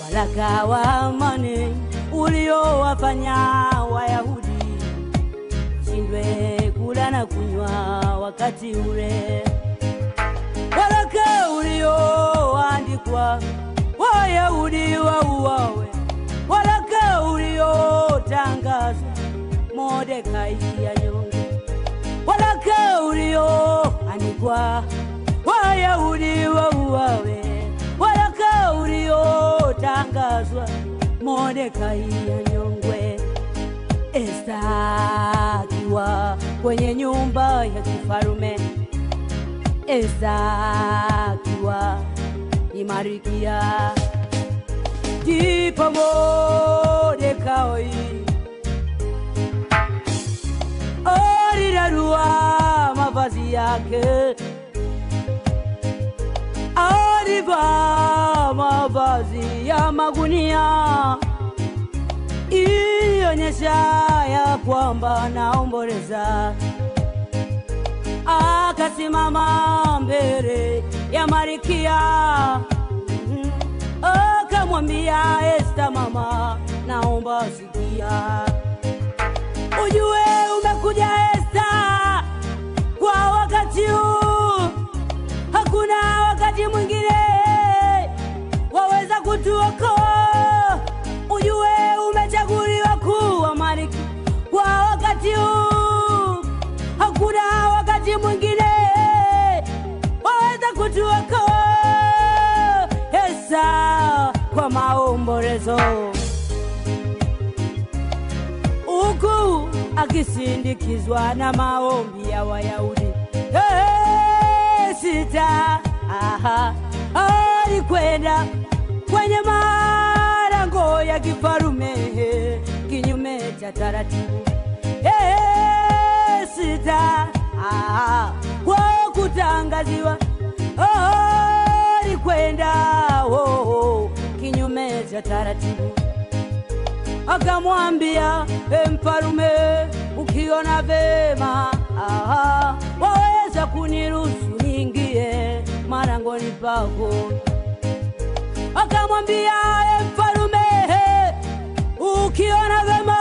Waraka wa amani uliowafanya Wayahudi washindwe kula na kunywa wakati ule. Waraka ulioandikwa Wayahudi wauawe, waraka uliotangazwa Mordekai anyongwe, waraka ulioandikwa Wayahudi wauawe, waraka uliotangazwa Mordekai anyongwe. Esta akiwa kwenye nyumba ya kifarume, Esta akiwa ni Marikia, ndipo Mordekai alirarua mavazi yake, alivaa mavazi ya magunia, ilionyesha ya kwamba naomboleza. Akasimama mbele ya Marikia, akamwambia Esta, mama, naomba sikia, ujue umekuja Esta kwa wakati huu, hakuna wakati mwingine waweza kutuokoa. Ujue umechaguliwa kuwa malkia kwa wakati huu, hakuna wakati mwingine waweza kutuokoa. Esta kwa maombolezo, huku akisindikizwa na maombi ya Wayahudi. Sita alikwenda kwenye malango ya kifarume kinyume cha taratibu. Sita kwa kutangaziwa alikwenda kinyume cha taratibu. akamwambia mfalume, ukiona vema waweza kuniruhusu niingie malangoni pako. Akamwambia mfalume, ukiona vema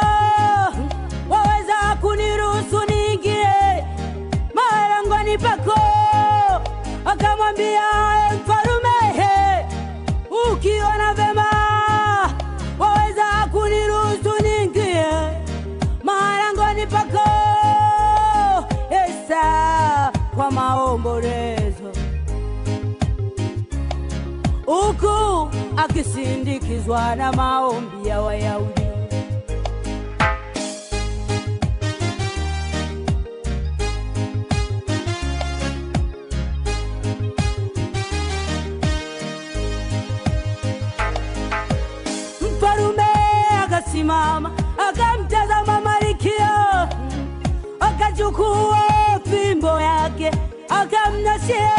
waweza kuniruhusu niingie malangoni pako. Akamwambia mfalume, ukiona vema waweza kuniruhusu niingie malangoni pako. Esa kwa maombolezo, huku akisindikizwa na maombi ya Wayahudi. Mfalume akasimama akamtazama Malkia, akachukua fimbo yake akamnashia,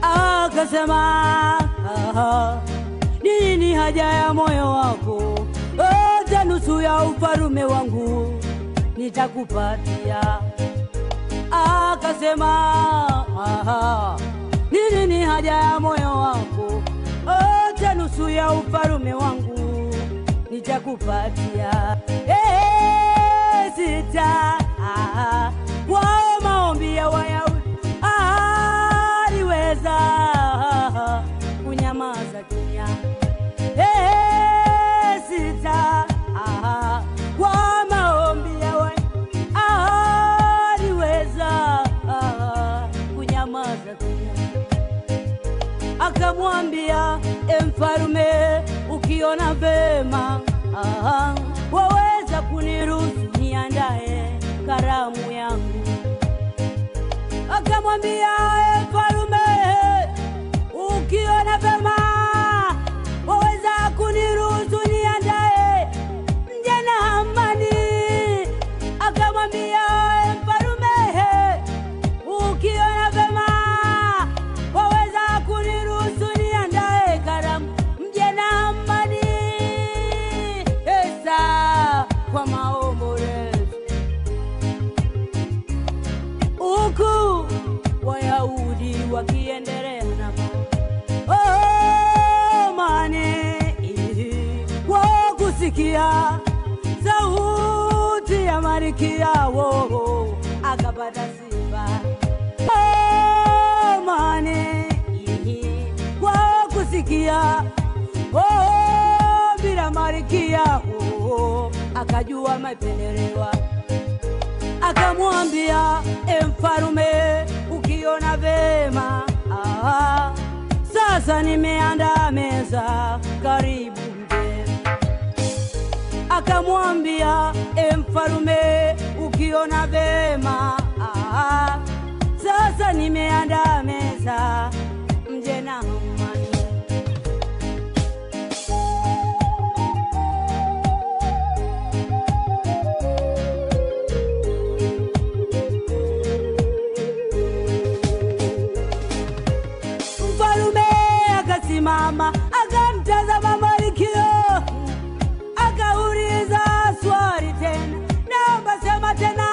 akasema, nini haja ya moyo wako? Hata nusu ya ufalume wangu nitakupatia. Akasema, nini haja ya moyo wako? Hata nusu ya ufalume wangu nitakupatia. Sita kwa maombi ya Wayahudi aliweza kunyamaza kimya. Sita kwa maombi ya Wayahudi aliweza kunyamaza kimya. Akamwambia mfalume, ukiona vema waweza kuniruhusu niandae karamu yangu. Akamwambia mfalume, ukiona vema waweza kuniruhusu niandae mje na amani. Akamwambia mfalume, ukiona vema waweza kuniruhusu niandae karamu mje na amani. Esa kwa maombolezo, huku Wayahudi wakiendelea na amani kwa kusikia sauti ya Malkia wao, akapata sifa. Amani kwa kusikia bila Malkia akajua mapendelewa. Akamwambia mfalume, ukiona vema sasa nimeandaa meza, karibu mje. Akamwambia mfalume, ukiona vema sasa nimeandaa meza, mje na amani. Mfalume akasimama akamtazama Malkia, akauliza swali tena, naomba sema tena.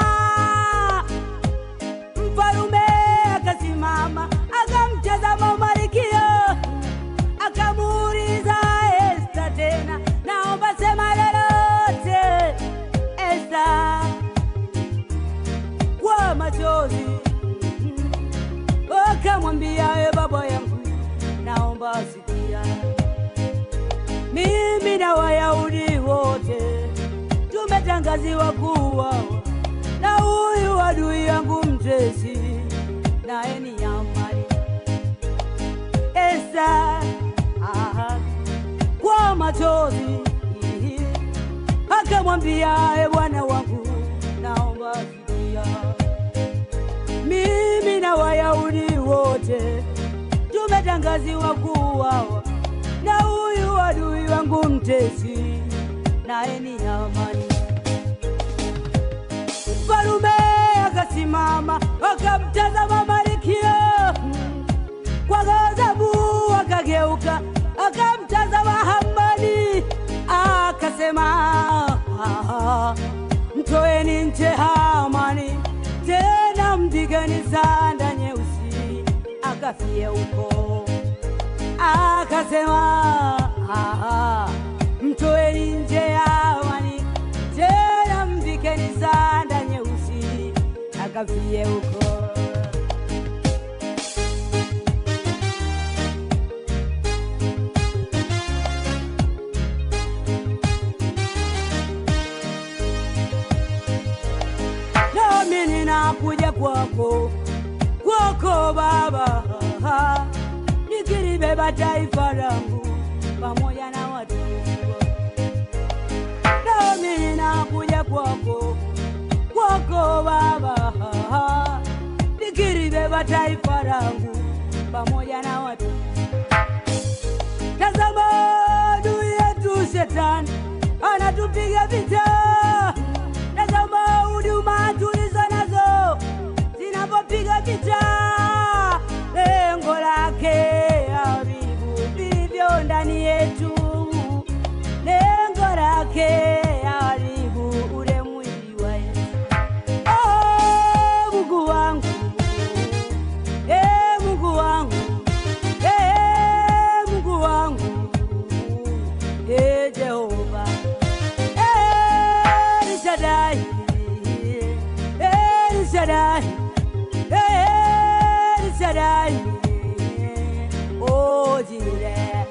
Mfalume akasimama akamtazama Malkia, akamuuliza Esta tena, naomba sema lolote. Esta kwa machozi akamwambia, baba yangu, naomba sikia, mimi na Wayahudi wote tumetangaziwa kuwa na huyu adui yangu mtesi, naye ni Hamani. Esta kwa machozi akamwambia, bwana wangu, naomba sikia, mimi na Wayahudi wote tumetangaziwa kuuawa na huyu adui wangu mtesi, naye ni Hamani. Mfalume akasimama akamtazama Malkia, kwa ghadhabu akageuka akamtazama Hamani, akasema, mvikeni sanda nyeusi akafie huko. Akasema mtoeni nje ya wani, tena mvikeni sanda nyeusi akafie huko. Nami ninakuja kwako, kwako Baba, nikilibeba taifa langu pamoja na watu. Nami ninakuja kwako, kwako Baba, nikilibeba taifa langu pamoja na watu. Tazama adui yetu Shetani anatupiga vita. Tazama huduma tulizo nazo zinapopiga vita, lengo lake haribu vilivyo ndani yetu, lengo lake haribu ule mwili wa Yesu. Oh, Mungu wangu, Mungu wangu, Mungu wangu, Jehova, El Shaddai, El Shaddai, El Shaddai, oh Jireh,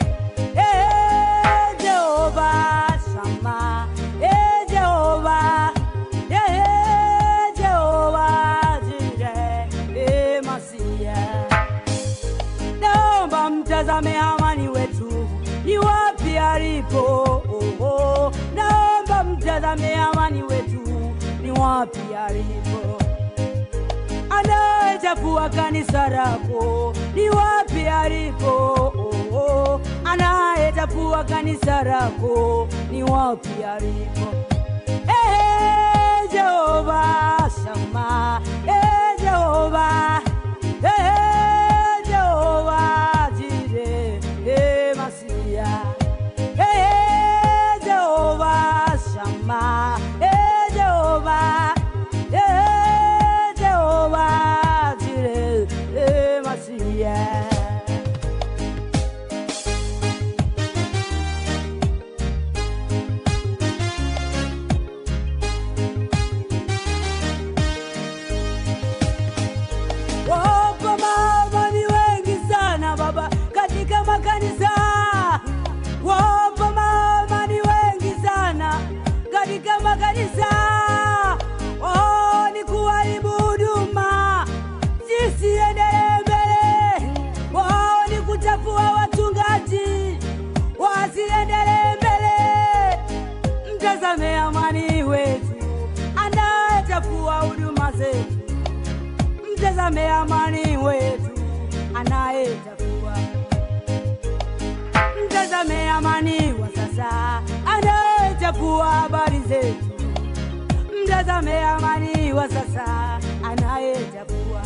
Jehovah Shammah, Jehovah, Jehovah Jireh, Masiya. Naomba mtazame Hamani wetu ni wapi alipo. Naomba mtazame Hamani wetu ni wapi alipo. Anayechafua kanisa lako ni wapi alipo. Anayechafua kanisa lako ni wapi alipo. Jehovah Shammah, Jehovah, Jehovah Jireh, Masiya. Jehovah Shammah, Jehovah, Jehovah Jireh, Masiya. Wapo mama ni wengi sana Baba katika makanisa. Wapo mama ni wengi sana katika makanisa. Oh, ni kuharibu huduma zisiendelee mbele. Oh, ni kuchafua wachungaji wasiendelee mbele. Mtazame Hamani wetu anayechafua huduma zetu. Mtazame Hamani wetu anayechafua. Mtazame Hamani wa sasa anayechafua habari zetu. Mtazame Hamani wa sasa anayechafua.